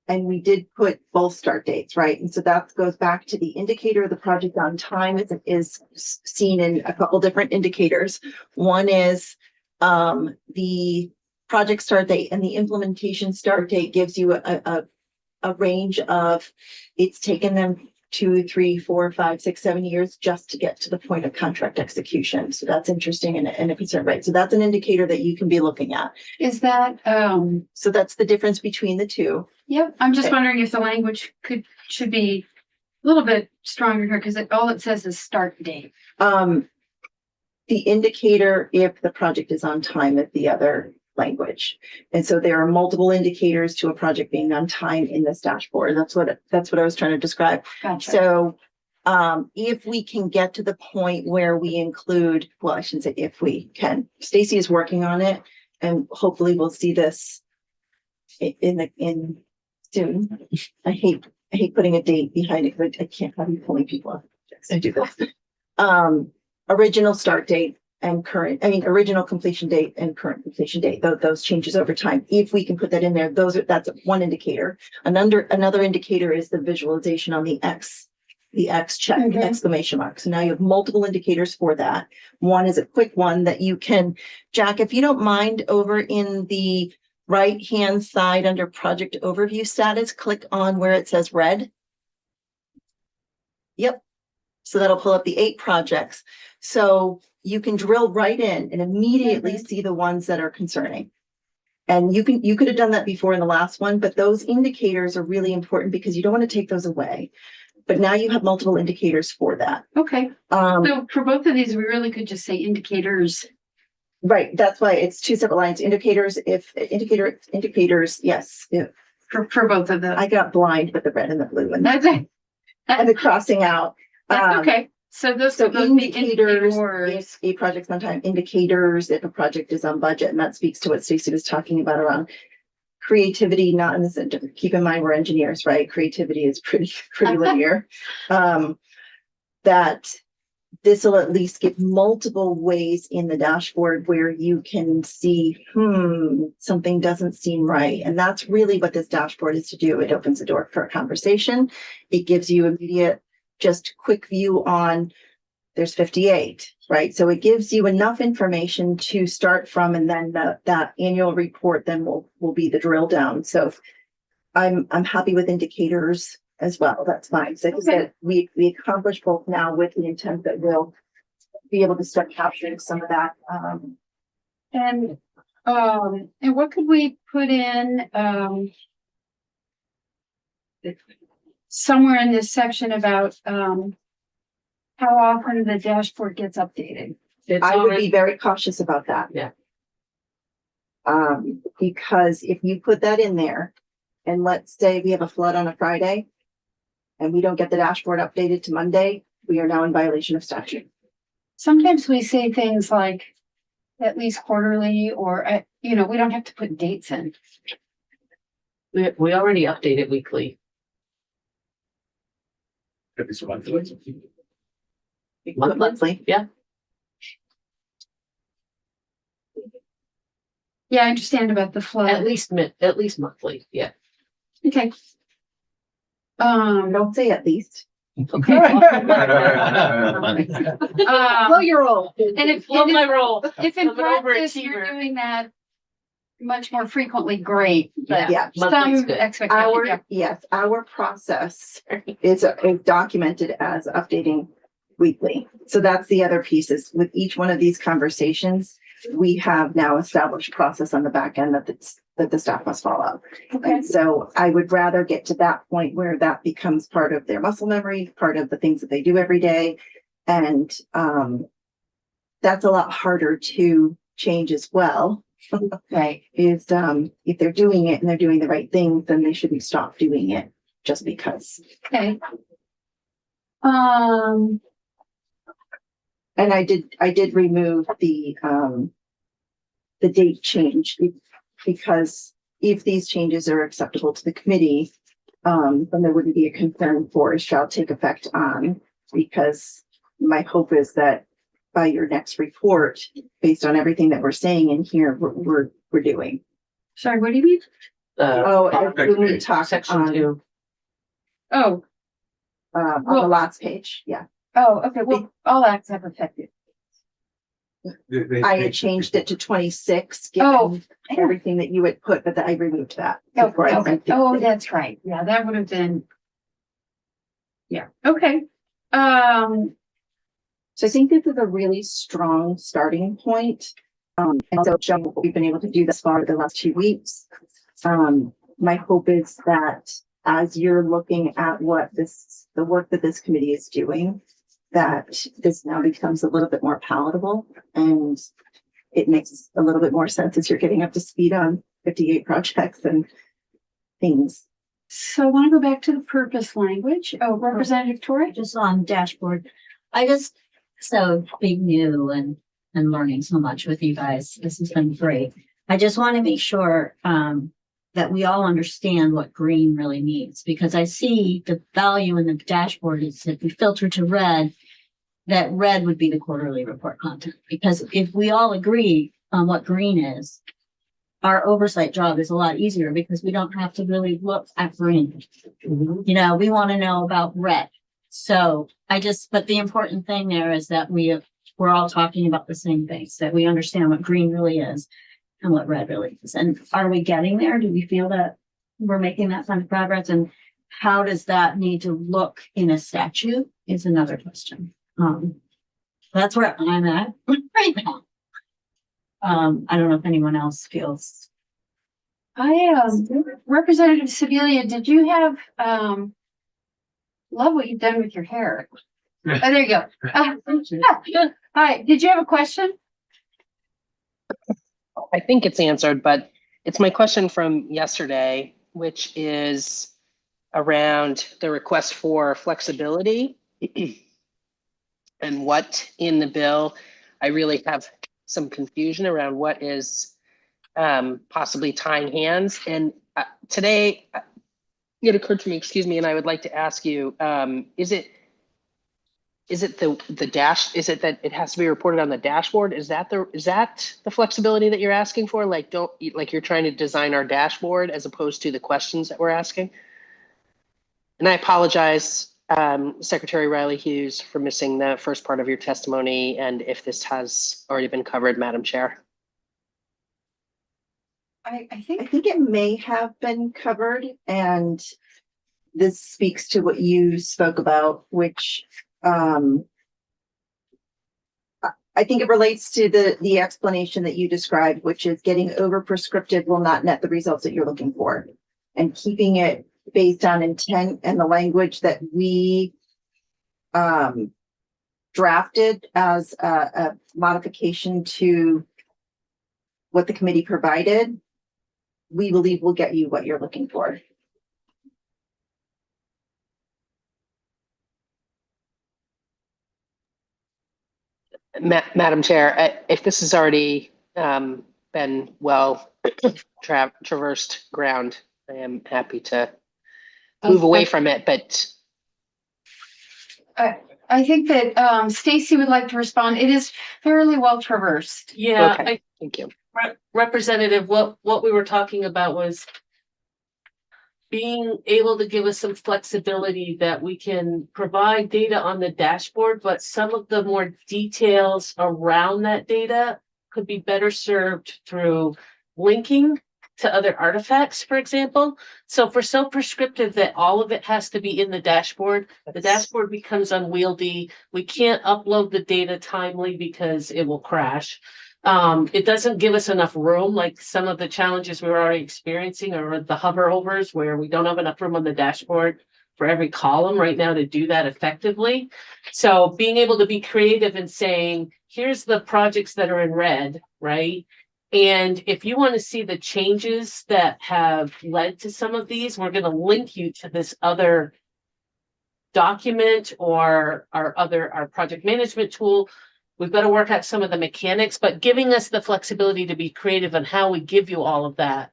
S8: And we did put both start dates, right? And so that goes back to the indicator of the project on time is seen in a couple different indicators. One is the project start date, and the implementation start date gives you a range of, it's taken them 2, 3, 4, 5, 6, 7 years just to get to the point of contract execution. So that's interesting and a concern, right? So that's an indicator that you can be looking at.
S2: Is that,
S8: So that's the difference between the two.
S2: yep, I'm just
S8: Okay.
S2: wondering if the language should be a little bit stronger here, because all it says is start date.
S8: The indicator if the project is on time is the other language. And so there are multiple indicators to a project being on time in this dashboard. That's what I was trying to describe.
S2: Gotcha.
S8: So if we can get to the point where we include, well, I shouldn't say if we can, Stacy is working on it and hopefully we'll see this in soon. I hate putting a date behind it, but I can't have you pulling people up. I do this. Original start date and original completion date and current completion date, those changes over time. If we can put that in there, that's one indicator. Another indicator is the visualization on the X check, exclamation mark. So now you have multiple indicators for that. One is a quick one that you can, Jack, if you don't mind, over in the right-hand side under project overview status, click on where it says red. Yep. So that'll pull up the 8 projects. So you can drill right in and immediately see the ones that are concerning. And you could have done that before in the last one, but those indicators are really important because you don't want to take those away. But now you have multiple indicators for that.
S2: Okay. So for both of these, we really could just say indicators.
S8: Right. That's why it's 2 separate lines. Indicators, yes.
S2: For both of them.
S8: I got blind with the red and the blue and
S2: That's it.
S8: and the crossing out.
S2: That's okay. So those
S8: So
S2: are both the
S8: indicators,
S2: indicators.
S8: if a project's on time, indicators, if a project is on budget, and that speaks to what Stacey was talking about around creativity, not in the center. Keep in mind, we're engineers, right? Creativity is pretty linear. That this will at least give multiple ways in the dashboard where you can see, something doesn't seem right. And that's really what this dashboard is to do. It opens the door for a conversation. It gives you immediate, just quick view on there's 58, right? So it gives you enough information to start from, and then that annual report then will be the drill down. So I'm happy with indicators as well. That's fine. So that we accomplished both now with the intent that we'll be able to start capturing some of that.
S2: And what could we put in somewhere in this section about how often the dashboard gets updated?
S8: I would be very cautious about that.
S7: Yeah.
S8: Because if you put that in there, and let's say we have a flood on a Friday, and we don't get the dashboard updated to Monday, we are now in violation of statute.
S2: Sometimes we say things like at least quarterly, or we don't have to put dates in.
S7: We already update it weekly.
S3: Could be some monthly.
S8: We can put monthly.
S7: Yeah.
S2: Yeah, I understand about the flood.
S7: At least monthly. Yeah.
S2: Okay.
S8: Don't say at least.
S7: Okay.
S8: Blow your roll.
S2: And if
S7: Blow my roll.
S2: If in
S7: I'm an
S2: practice you're
S7: overachiever.
S2: doing that much more frequently, great. But
S8: Yeah.
S7: Monthly's
S2: some
S7: good.
S2: expectation.
S8: Our process is documented as updating weekly. So that's the other pieces. With each one of these conversations, we have now established process on the back end that the staff must follow.
S2: Okay.
S8: And so I would rather get to that point where that becomes part of their muscle memory, part of the things that they do every day. And that's a lot harder to change as well.
S2: Right.
S8: Is if they're doing it and they're doing the right things, then they shouldn't stop doing it just because.
S2: Okay.
S8: And I did remove the date change because if these changes are acceptable to the committee, then there wouldn't be a concern for shall take effect on, because my hope is that by your next report, based on everything that we're saying in here, we're doing.
S2: Sorry, what do you mean?
S8: When we talk
S7: Section
S8: on
S7: 2.
S2: Oh,
S8: on the last page, yeah.
S2: okay. Well, all acts have effective.
S8: I had changed it to 26,
S2: Oh.
S8: given everything that you had put, but I removed that.
S2: Oh,
S8: before I
S2: okay.
S8: sent it.
S2: Oh, that's right. Yeah, that would have been. Yeah, okay. Um,
S8: So I think this is a really strong starting point. And also showing what we've been able to do thus far the last 2 weeks. My hope is that as you're looking at the work that this committee is doing, that this now becomes a little bit more palatable and it makes a little bit more sense as you're getting up to speed on 58 projects and things.
S2: so I want to go back to the purpose language. Oh, Representative Torrey?
S1: Just on dashboard. I just, so being new and learning so much with you guys, this has been great. I just want to make sure, that we all understand what green really means, because I see the value in the dashboard is if we filter to red, that red would be the quarterly report content. Because if we all agree on what green is, our oversight job is a lot easier because we don't have to really look at green. You know, we want to know about red. So but the important thing there is that we're all talking about the same things, that we understand what green really is and what red really is. And are we getting there? Do we feel that we're making that kind of progress? And how does that need to look in a statute is another question. That's where I'm at right now. I don't know if anyone else feels.
S2: Representative Sibilia, did you have, love what you've done with your hair. Oh, there you go. Hi, did you have a question?
S13: I think it's answered, but it's my question from yesterday, which is around the request for flexibility and what in the bill. I really have some confusion around what is possibly tying hands. And today it occurred to me, excuse me, and I would like to ask you, is it the dash? Is it that it has to be reported on the dashboard? Is that the flexibility that you're asking for? Like, you're trying to design our dashboard as opposed to the questions that we're asking? And I apologize, Secretary Riley Hughes, for missing the first part of your testimony, and if this has already been covered, Madam Chair.
S8: I think it may have been covered, and this speaks to what you spoke about, which I think it relates to the explanation that you described, which is getting over prescriptive will not net the results that you're looking for, and keeping it based on intent and the language that we drafted as a modification to what the committee provided, we believe will get you what you're looking for.
S13: Madam Chair, if this has already been well traversed ground, I am happy to move away from it, but
S2: I think that Stacy would like to respond. It is fairly well traversed.
S7: Yeah,
S13: okay, thank you.
S7: Representative, what we were talking about was being able to give us some flexibility that we can provide data on the dashboard, but some of the more details around that data could be better served through linking to other artifacts, for example. So if we're so prescriptive that all of it has to be in the dashboard, the dashboard becomes unwieldy. We can't upload the data timely because it will crash. It doesn't give us enough room, like some of the challenges we're already experiencing are the hoverovers, where we don't have enough room on the dashboard for every column right now to do that effectively. So being able to be creative and saying, here's the projects that are in red, right? And if you want to see the changes that have led to some of these, we're going to link you to this other document or our project management tool. We've got to work out some of the mechanics, but giving us the flexibility to be creative on how we give you all of that,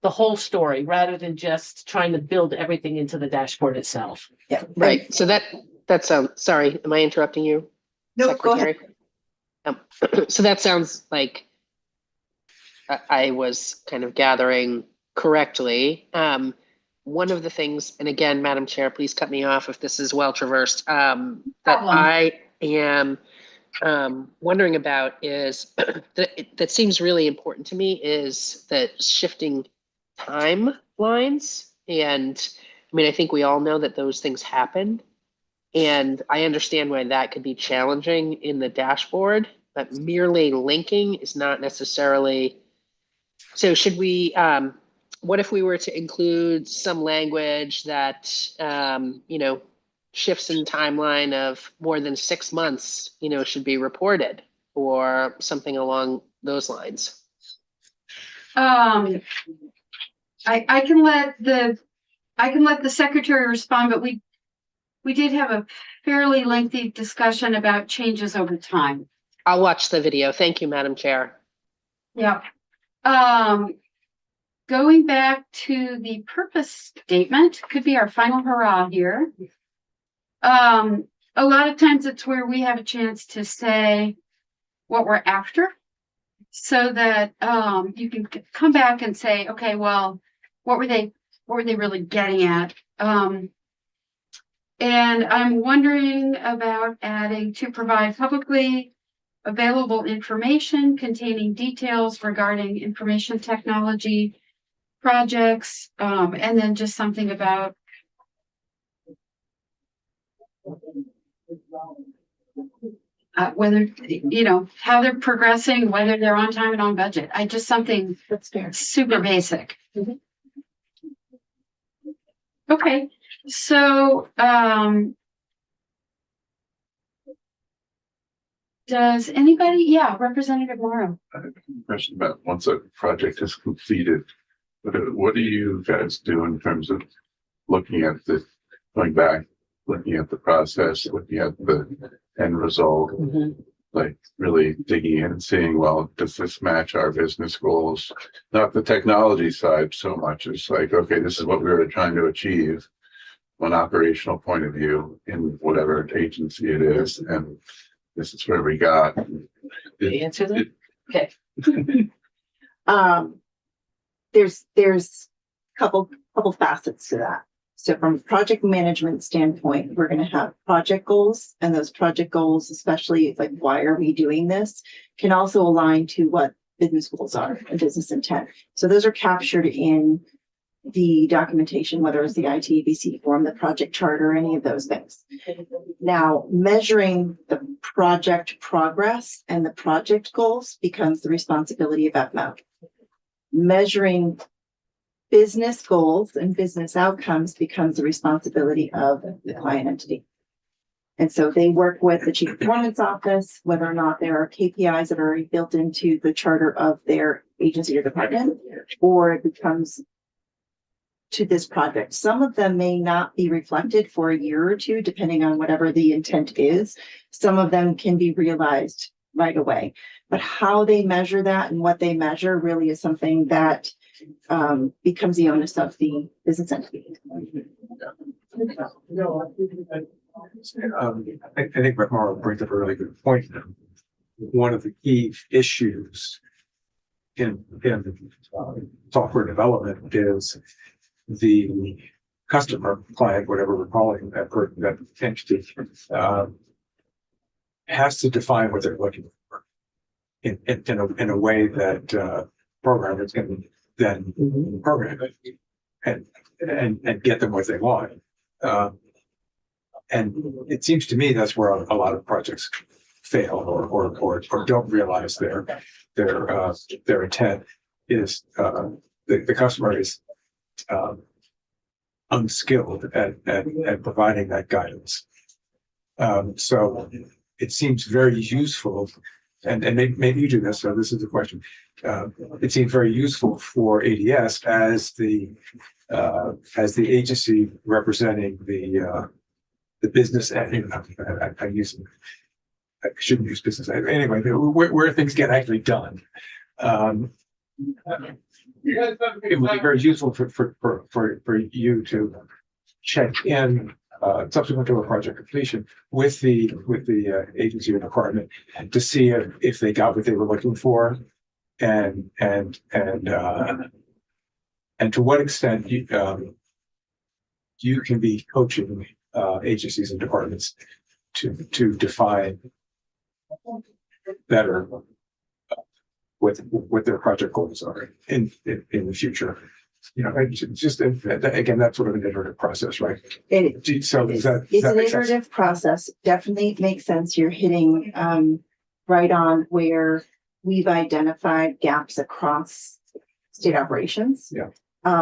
S7: the whole story, rather than just trying to build everything into the dashboard itself.
S8: Yeah.
S13: Right. So that sounds, sorry, am I interrupting you?
S8: No,
S13: Secretary?
S8: go ahead.
S13: So that sounds like I was kind of gathering correctly. One of the things, and again, Madam Chair, please cut me off if this is well traversed, that I am wondering about is that seems really important to me is that shifting timelines. And I mean, I think we all know that those things happen. And I understand why that could be challenging in the dashboard, but merely linking is not necessarily. So should we, what if we were to include some language that, shifts in timeline of more than 6 months, should be reported or something along those lines?
S2: I can let the secretary respond, but we did have a fairly lengthy discussion about changes over time.
S13: I'll watch the video. Thank you, Madam Chair.
S2: Yeah. Going back to the purpose statement, could be our final hurrah here. A lot of times it's where we have a chance to say what we're after, so that you can come back and say, okay, well, what were they really getting at? And I'm wondering about adding to provide publicly available information containing details regarding information technology projects, and then just something about whether, how they're progressing, whether they're on time and on budget. Something
S8: That's fair.
S2: super basic.
S8: Mhm.
S2: Okay, so does anybody, Representative Morrow.
S9: Question about once a project is completed, what do you guys do in terms of looking at going back, looking at the process, looking at the end result, like really digging in and seeing, well, does this match our business goals? Not the technology side so much. It's like, okay, this is what we were trying to achieve from an operational point of view in whatever agency it is, and this is where we got.
S7: Answer that? Okay.
S8: There's couple facets to that. So from a project management standpoint, we're going to have project goals, and those project goals, especially like why are we doing this, can also align to what business goals are and business intent. So those are captured in the documentation, whether it's the ITBC form, the project charter, any of those things. Now, measuring the project progress and the project goals becomes the responsibility of FMO. Measuring business goals and business outcomes becomes the responsibility of the client entity. And so they work with the Chief Performance Office, whether or not there are KPIs that are already built into the charter of their agency or department, or it becomes to this project. Some of them may not be reflected for a year or two, depending on whatever the intent is. Some of them can be realized right away. But how they measure that and what they measure really is something that becomes the onus of the business entity.
S3: I think Brett Morrow brings up a really good point. One of the key issues in software development is the customer, client, whatever we're calling that entity, has to define what they're looking for in a way that programmers can then program it and get them what they want. And it seems to me that's where a lot of projects fail or don't realize their intent is the customer is unskilled at providing that guidance. So it seems very useful, and maybe you do this, so this is a question. It seems very useful for ADS as the agency representing the business, and I shouldn't use business anyway, where things get actually done. It would be very useful for you to check in subsequent to a project completion with the agency or department to see if they got what they were looking for, and to what extent you can be coaching agencies and departments to define better what their project goals are in the future. you know, it's just, again, that's sort of an iterative process, right? So does that?
S8: It's
S3: that
S8: an
S3: make sense?
S8: iterative process. Definitely makes sense. You're hitting right on where we've identified gaps across state operations.
S3: Yeah.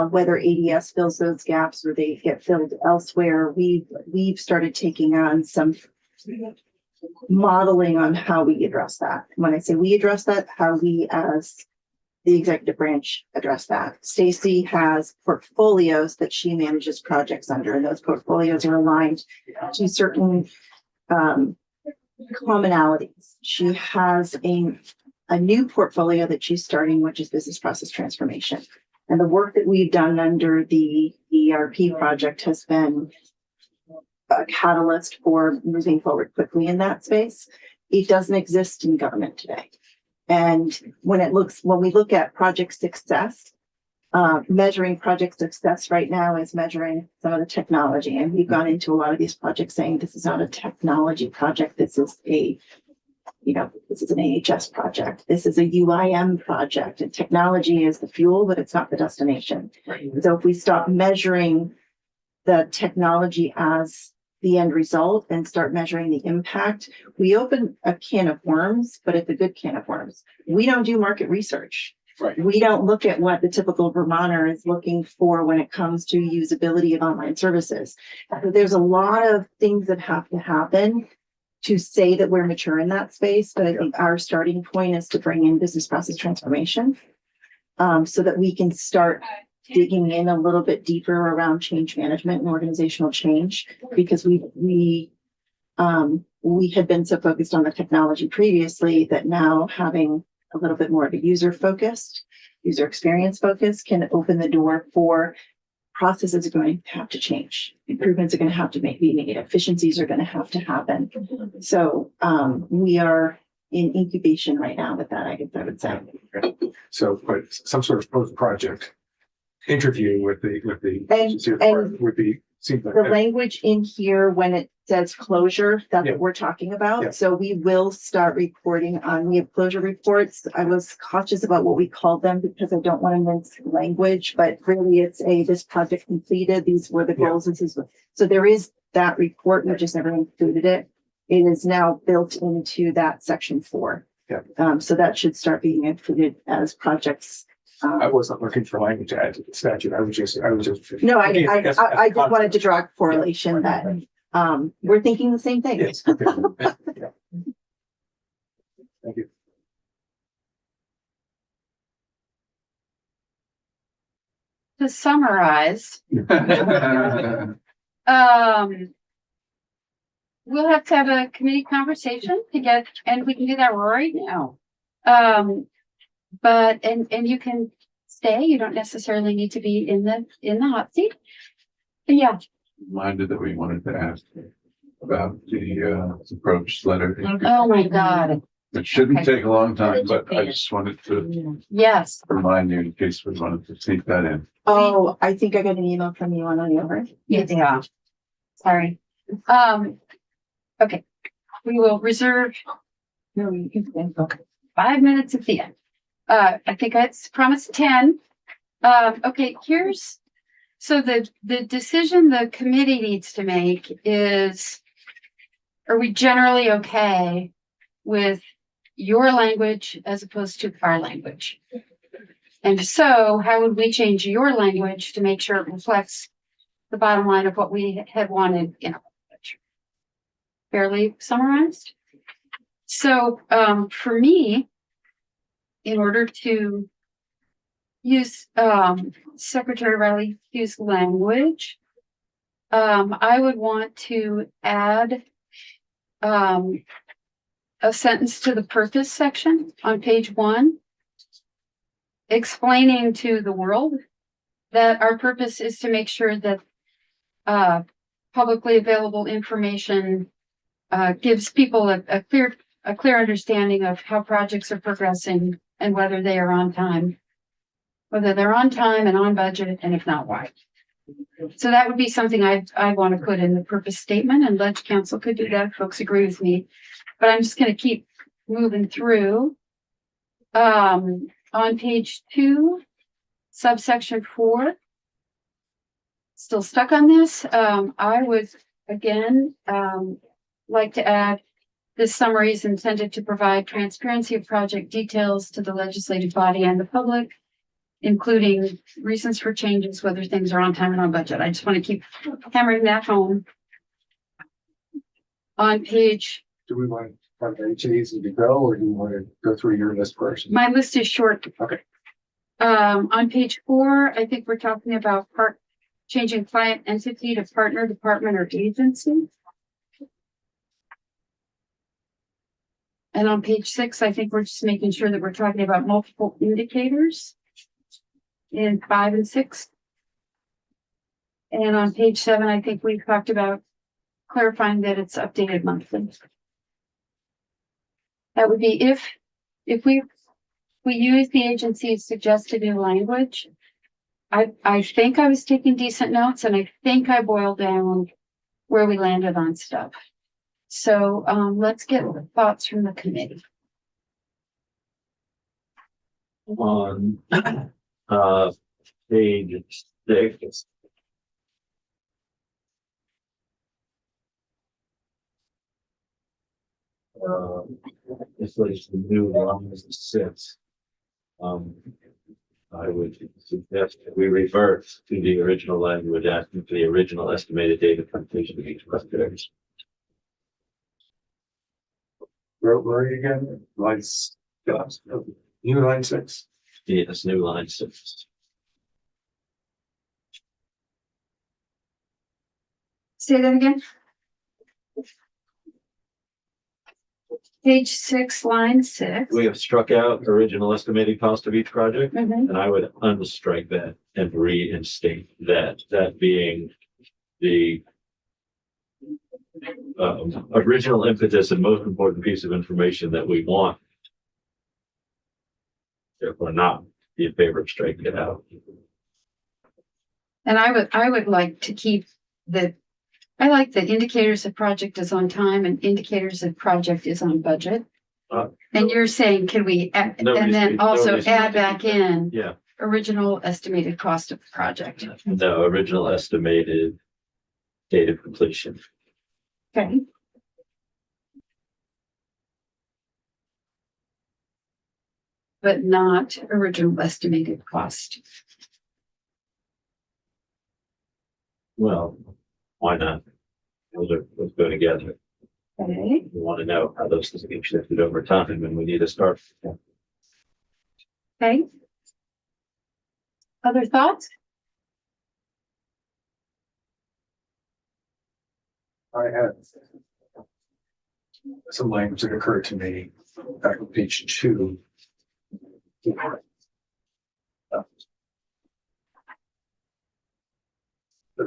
S8: Whether ADS fills those gaps or they get filled elsewhere, we've started taking on some modeling on how we address that. When I say we address that, how we as the executive branch address that. Stacy has portfolios that she manages projects under, and those portfolios are aligned to certain commonalities. She has a new portfolio that she's starting, which is business process transformation. And the work that we've done under the ERP project has been a catalyst for moving forward quickly in that space. It doesn't exist in government today. And when we look at project success, measuring project success right now is measuring some of the technology. And we've gone into a lot of these projects saying this is not a technology project. This is this is an AHS project. This is a UIM project, and technology is the fuel, but it's not the destination. Right. So if we stop measuring the technology as the end result and start measuring the impact, we open a can of worms, but it's a good can of worms. We don't do market research.
S3: Right.
S8: We don't look at what the typical Vermonter is looking for when it comes to usability of online services. There's a lot of things that have to happen to say that we're mature in that space, but I think our starting point is to bring in business process transformation, so that we can start digging in a little bit deeper around change management and organizational change, because we had been so focused on the technology previously that now having a little bit more of a user experience focus can open the door for processes are going to have to change. Improvements are going to have to be made. Efficiencies are going to have to happen. So we are in incubation right now with that, I guess I would say.
S3: So, but some sort of post-project interview with the
S8: And
S3: would be seems like
S8: the language in here, when it says closure, that's
S3: Yeah.
S8: what we're talking about.
S3: Yeah.
S8: So we will start reporting we have closure reports. I was cautious about what we called them because I don't want to mince language, but really it's this project completed. These were the goals. So there is that report. We just never included it. It is now built into that section 4.
S3: Yeah.
S8: So that should start being included as projects.
S3: I wasn't looking for language to add to the statute. I was just.
S8: No, I
S3: Yes,
S8: just wanted to draw a correlation that we're thinking the same thing.
S3: Yes. Okay. Yeah. Thank you.
S2: To summarize, we'll have to have a committee conversation and we can do that right now. But you can stay. You don't necessarily need to be in the hot seat. But yeah.
S9: Reminded that we wanted to ask about the approach letter.
S2: Oh my God.
S9: It shouldn't take a long time, but I just wanted to
S2: Yes.
S9: remind you in case we wanted to sneak that in.
S8: Oh, I think I got an email from you on the over.
S2: Yeah. Sorry. Okay. We will reserve. No, you can. Okay. 5 minutes at the end. I think I promised 10. Okay, so the decision the committee needs to make is, are we generally okay with your language as opposed to our language? And so how would we change your language to make sure it reflects the bottom line of what we had wanted in our language? Fairly summarized. So for me, in order to use Secretary Riley Hughes' language, I would want to add a sentence to the purpose section on page 1, explaining to the world that our purpose is to make sure that publicly available information gives people a clear understanding of how projects are progressing and whether they are on time, and on budget, and if not, why. So that would be something I want to put in the purpose statement, and Ledge Council could do that if folks agree with me. But I'm just going to keep moving through. On page 2, Subsection 4. Still stuck on this. I would again, like to add, this summary is intended to provide transparency of project details to the legislative body and the public, including reasons for changes, whether things are on time and on budget. I just want to keep hammering that home. On page,
S3: Do we want to have each of these as we go, or do you want to go through your list first?
S2: my list is short.
S3: Okay.
S2: On page 4, I think we're talking about changing client entity to partner, department, or agency. And on page 6, I think we're just making sure that we're talking about multiple indicators in 5 and 6. And on page 7, I think we talked about clarifying that it's updated monthly. That would be if we use the agency's suggested new language. I think I was taking decent notes, and I think I boiled down where we landed on stuff. So let's get thoughts from the committee.
S5: On page 6. This was the new lines 6. I would suggest that we revert to the original language, asking for the original estimated date of completion of each project.
S3: Where are you again? Lines, new line 6.
S5: Yes, new line 6.
S2: Say that again. Page 6, line 6.
S5: We have struck out original estimated cost of each project,
S2: Mhm.
S5: and I would unstrike that and reinstate that being the original impetus and most important piece of information that we want. Therefore, not be in favor of striking it out.
S2: And I would like to keep I like the indicators of project is on time and indicators of project is on budget. And you're saying, can we, and then also add back in
S5: Yeah,
S2: original estimated cost of the project?
S5: no, original estimated date of completion.
S2: Okay. But not original estimated cost.
S5: Well, why not? Let's go together.
S2: Okay.
S5: We want to know how those things get shifted over time, and we need to start.
S2: Okay. Other thoughts?
S3: I had some language that occurred to me back on page 2. That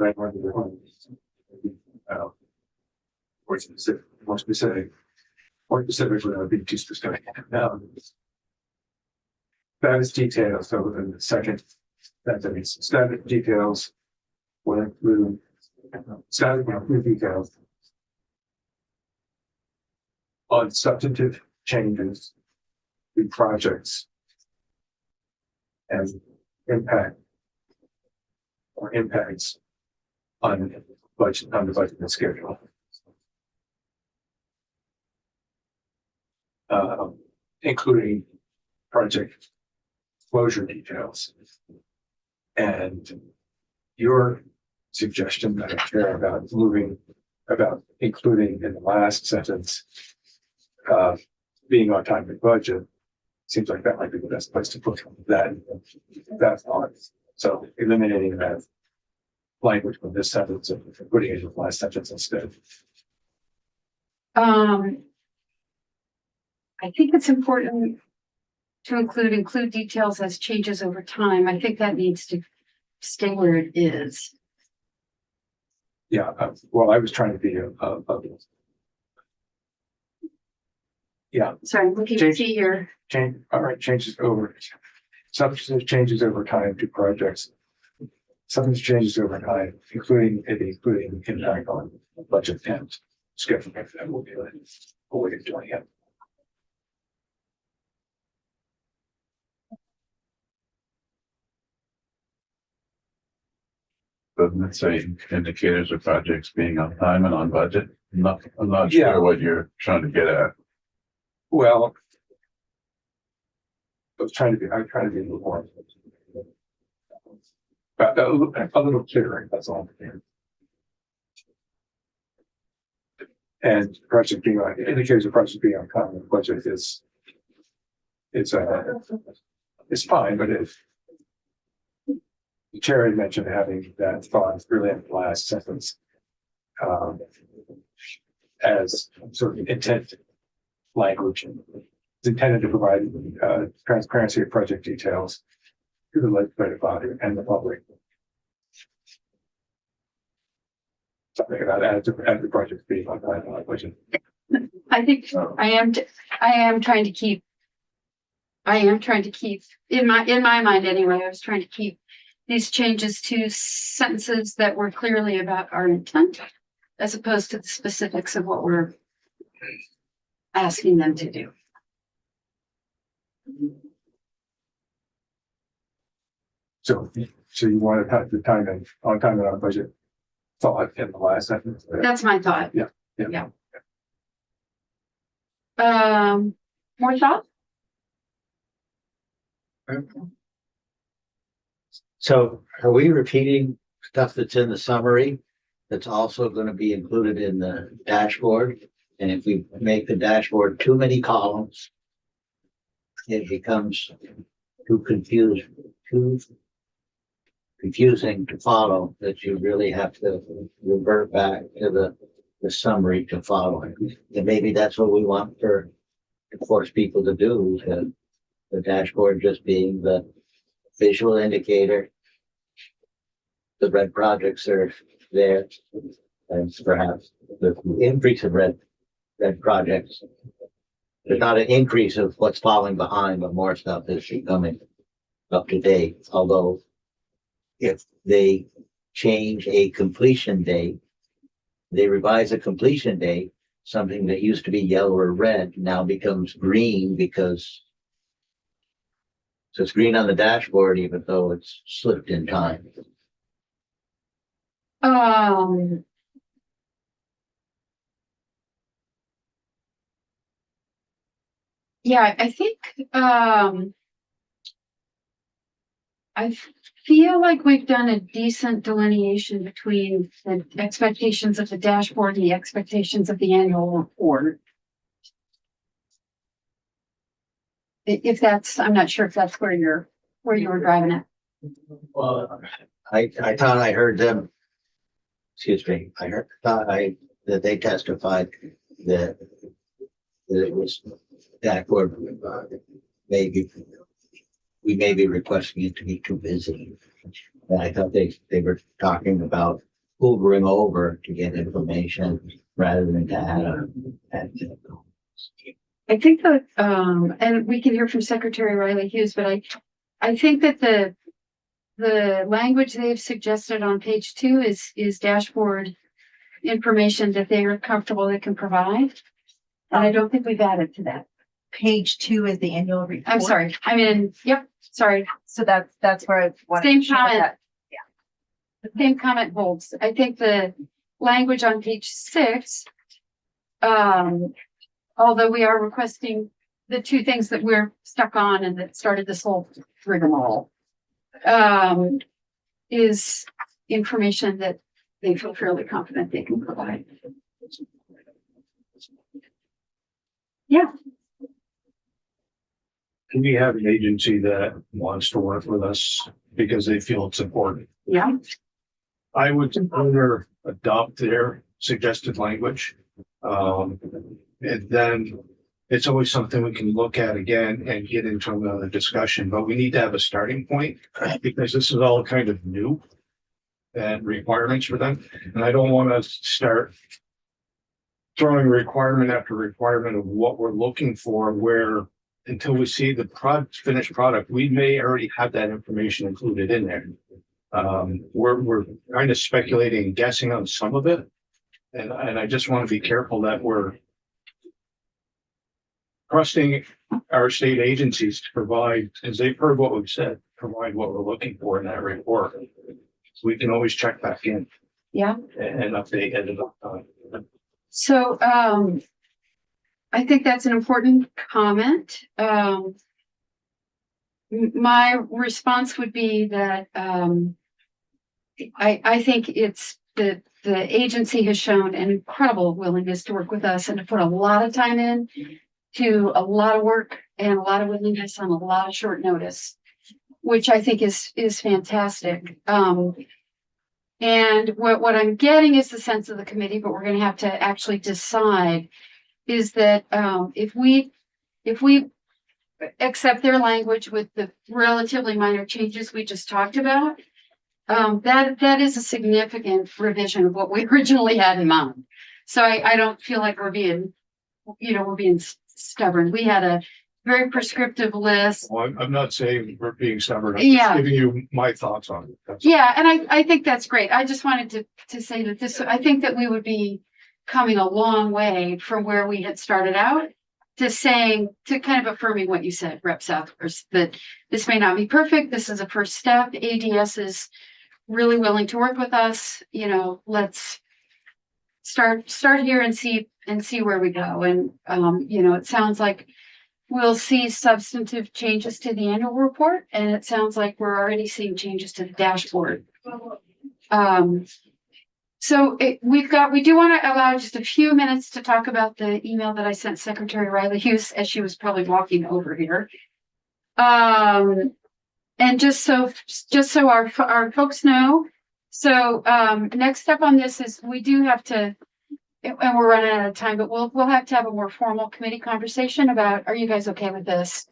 S3: I wanted to more specific, without being too specific. Status details, so in the second, that means status details will include status will include details on substantive changes to projects and impact or impacts on the budget and schedule. Including project closure details. And your suggestion, Madam Chair, about including in the last sentence, being on time and budget, seems like that might be the best place to put that on. So eliminating that language from this sentence and putting it in the last sentence instead.
S2: I think it's important to include details as changes over time. I think that needs to stay where it is.
S3: Yeah, well, I was trying to be yeah,
S2: Sorry, I'm looking to see here.
S3: changes over, substantive changes over time to projects. Substantive changes over time, including impact on budget and schedule. That will be a way of doing it.
S9: doesn't it say indicators of projects being on time and on budget? I'm not
S3: Yeah.
S9: sure what you're trying to get at.
S3: Well, I'm trying to be a little more. A little clearer, that's all. And project being on, indicators of project being on time and budget is, it's fine, but if the chair had mentioned having that thought really in the last sentence, as sort of intent language, it's intended to provide transparency of project details to the legislative body and the public. Something about as the project being on time and on budget.
S2: I think I am trying to keep in my mind anyway, I was trying to keep these changes to sentences that were clearly about our intent as opposed to the specifics of what we're asking them to do.
S3: So you want to have the time and on time and on budget thought in the last sentence.
S2: That's my thought.
S3: Yeah.
S2: More thought?
S14: So are we repeating stuff that's in the summary that's also going to be included in the dashboard? And if we make the dashboard too many columns, it becomes too confusing to follow, that you really have to revert back to the summary to follow. And maybe that's what we want to force people to do, the dashboard just being the visual indicator. The red projects are there, and perhaps the increase of red projects. There's not an increase of what's falling behind, but more stuff is becoming up to date. Although if they change a completion date, they revise a completion date, something that used to be yellow or red now becomes green because so it's green on the dashboard, even though it's slipped in time.
S2: Yeah, I think, I feel like we've done a decent delineation between the expectations of the dashboard and the expectations of the annual report. If that's, I'm not sure if that's where you were driving at.
S14: Well, I thought I heard them, excuse me, that they testified that it was dashboard, maybe we may be requesting it to be too busy. And I thought they were talking about hoovering over to get information rather than to add
S2: I think that, and we can hear from Secretary Riley Hughes, but I think that the language they've suggested on page 2 is dashboard information that they are comfortable they can provide. And I don't think we've added to that.
S8: Page 2 is the annual report.
S2: I'm sorry. I mean, yep, sorry.
S8: So that's where I wanted
S2: Same
S8: to share
S2: comment.
S8: that.
S2: The same comment holds. I think the language on page 6, although we are requesting the 2 things that we're stuck on and that started this whole rigmarole, is information that they feel fairly confident they can provide. Yeah.
S10: We have an agency that wants to work with us because they feel it's important.
S2: Yeah.
S10: I would either adopt their suggested language. And then it's always something we can look at again and get into another discussion, but we need to have a starting point because this is all kind of new and requirements for them. And I don't want to start throwing requirement after requirement of what we're looking for, where until we see the finished product, we may already have that information included in there. We're kind of speculating and guessing on some of it. And I just want to be careful that we're trusting our state agencies to provide, as they've heard what we've said, provide what we're looking for in that report. we can always check back in
S2: Yeah.
S10: and update at another time.
S2: So, I think that's an important comment. My response would be that, I think it's the agency has shown an incredible willingness to work with us and to put a lot of time in to a lot of work and a lot of willingness on a lot of short notice, which I think is fantastic. And what I'm getting is the sense of the committee, but we're gonna have to actually decide is that, if we accept their language with the relatively minor changes we just talked about, that is a significant revision of what we originally had in mind. So I don't feel like we're being stubborn. We had a very prescriptive list.
S10: Well, I'm not saying we're being stubborn. I'm
S2: Yeah.
S10: just giving you my thoughts on it. That's-
S2: Yeah, and I think that's great. I just wanted to say that I think that we would be coming a long way from where we had started out to kind of affirming what you said, Rep. Southworth, that this may not be perfect. This is a first step. ADS is really willing to work with us. Let's start here and see where we go. And, it sounds like we'll see substantive changes to the annual report, and it sounds like we're already seeing changes to the dashboard. So we do want to allow just a few minutes to talk about the email that I sent Secretary Riley Hughes as she was probably walking over here. And just so our folks know, so next step on this is we do have to, and we're running out of time, but we'll have to have a more formal committee conversation about, are you guys okay with this?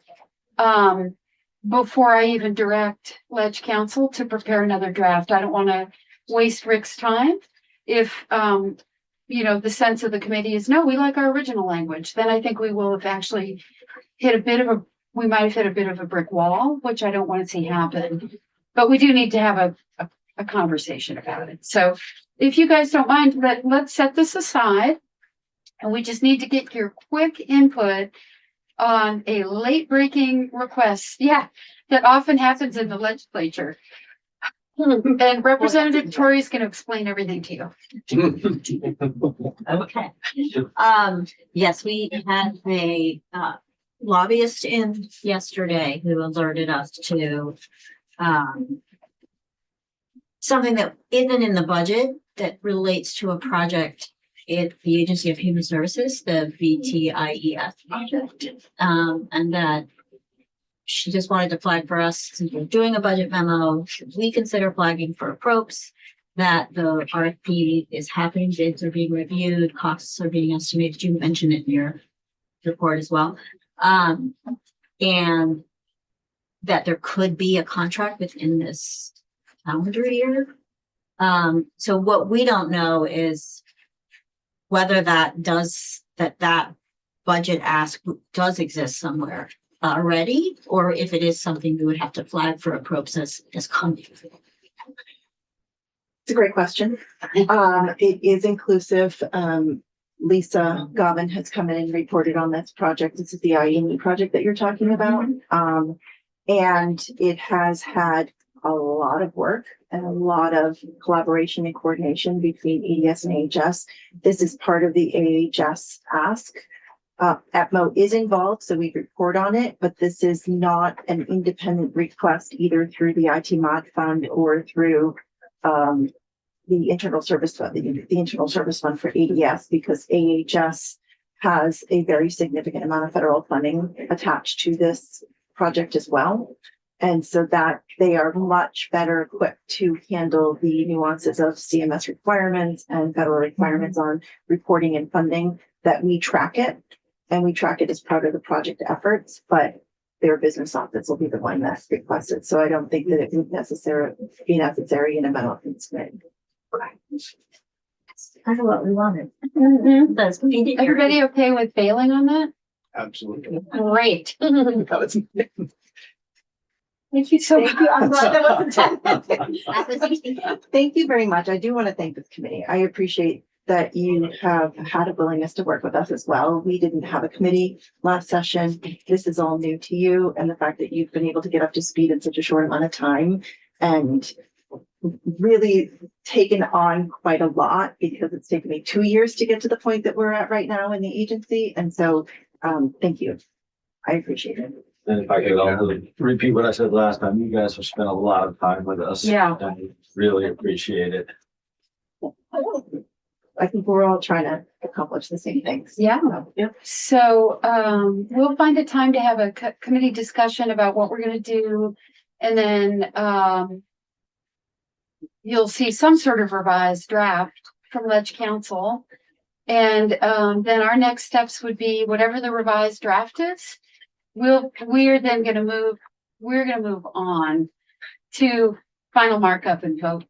S2: Before I even direct Ledge Council to prepare another draft. I don't want to waste Rick's time. If, the sense of the committee is, no, we like our original language, then I think we will have actually we might have hit a bit of a brick wall, which I don't want to see happen. But we do need to have a conversation about it. So if you guys don't mind, let's set this aside. And we just need to get your quick input on a late breaking request. Yeah, that often happens in the legislature. And Representative Torrey is going to explain everything to you.
S1: Okay. Yes, we had a lobbyist in yesterday who alerted us to something that isn't in the budget that relates to a project at the Agency of Human Services, the VTIEF project. And that she just wanted to flag for us, since we're doing a budget memo, should we consider flagging for approps that the RFP is happening, bids are being reviewed, costs are being estimated. You mentioned it in your report as well. And that there could be a contract within this calendar year. So what we don't know is whether that budget ask does exist somewhere already, or if it is something we would have to flag for approps as coming.
S8: It's a great question. It is inclusive. Lisa Govan has come in and reported on this project. This is the IEM project that you're talking about. And it has had a lot of work and a lot of collaboration and coordination between ADS and AHS. This is part of the AHS ask. EPMO is involved, so we report on it, but this is not an independent request either through the IT mod fund or through the internal service fund, the internal service fund for ADS, because AHS has a very significant amount of federal funding attached to this project as well. And so that they are much better equipped to handle the nuances of CMS requirements and federal requirements on reporting and funding, that we track it. And we track it as part of the project efforts, but their business office will be the one that's requested. So I don't think that it would be necessary in a memo committee.
S1: Kind of what we wanted.
S2: Everybody okay with bailing on that?
S10: Absolutely.
S2: Great.
S8: Thank you so much. I'm glad
S1: That was easy.
S8: Thank you very much. I do want to thank this committee. I appreciate that you have had a willingness to work with us as well. We didn't have a committee last session. This is all new to you, and the fact that you've been able to get up to speed in such a short amount of time and really taken on quite a lot because it's taken me 2 years to get to the point that we're at right now in the agency. And so, thank you. I appreciate it.
S5: And if I could also repeat what I said last time, you guys have spent a lot of time with us.
S2: Yeah.
S5: I really appreciate it.
S8: I think we're all trying to accomplish the same things.
S2: Yeah.
S8: Yep.
S2: So, we'll find a time to have a committee discussion about what we're gonna do. And then, you'll see some sort of revised draft from Ledge Council. And, then our next steps would be whatever the revised draft is. We're gonna move on to final markup and vote.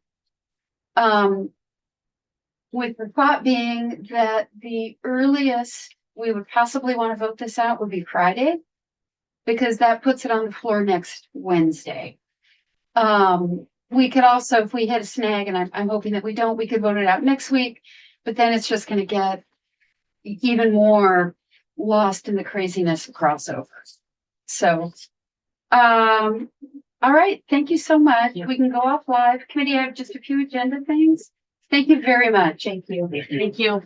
S2: With the thought being that the earliest we would possibly want to vote this out would be Friday, because that puts it on the floor next Wednesday. We could also, if we hit a snag, and I'm hoping that we don't, we could vote it out next week, but then it's just gonna get even more lost in the craziness of crossovers. So, all right, thank you so much. We can go off live. Committee, I have just a few agenda things. Thank you very much.
S7: Thank you. Thank you.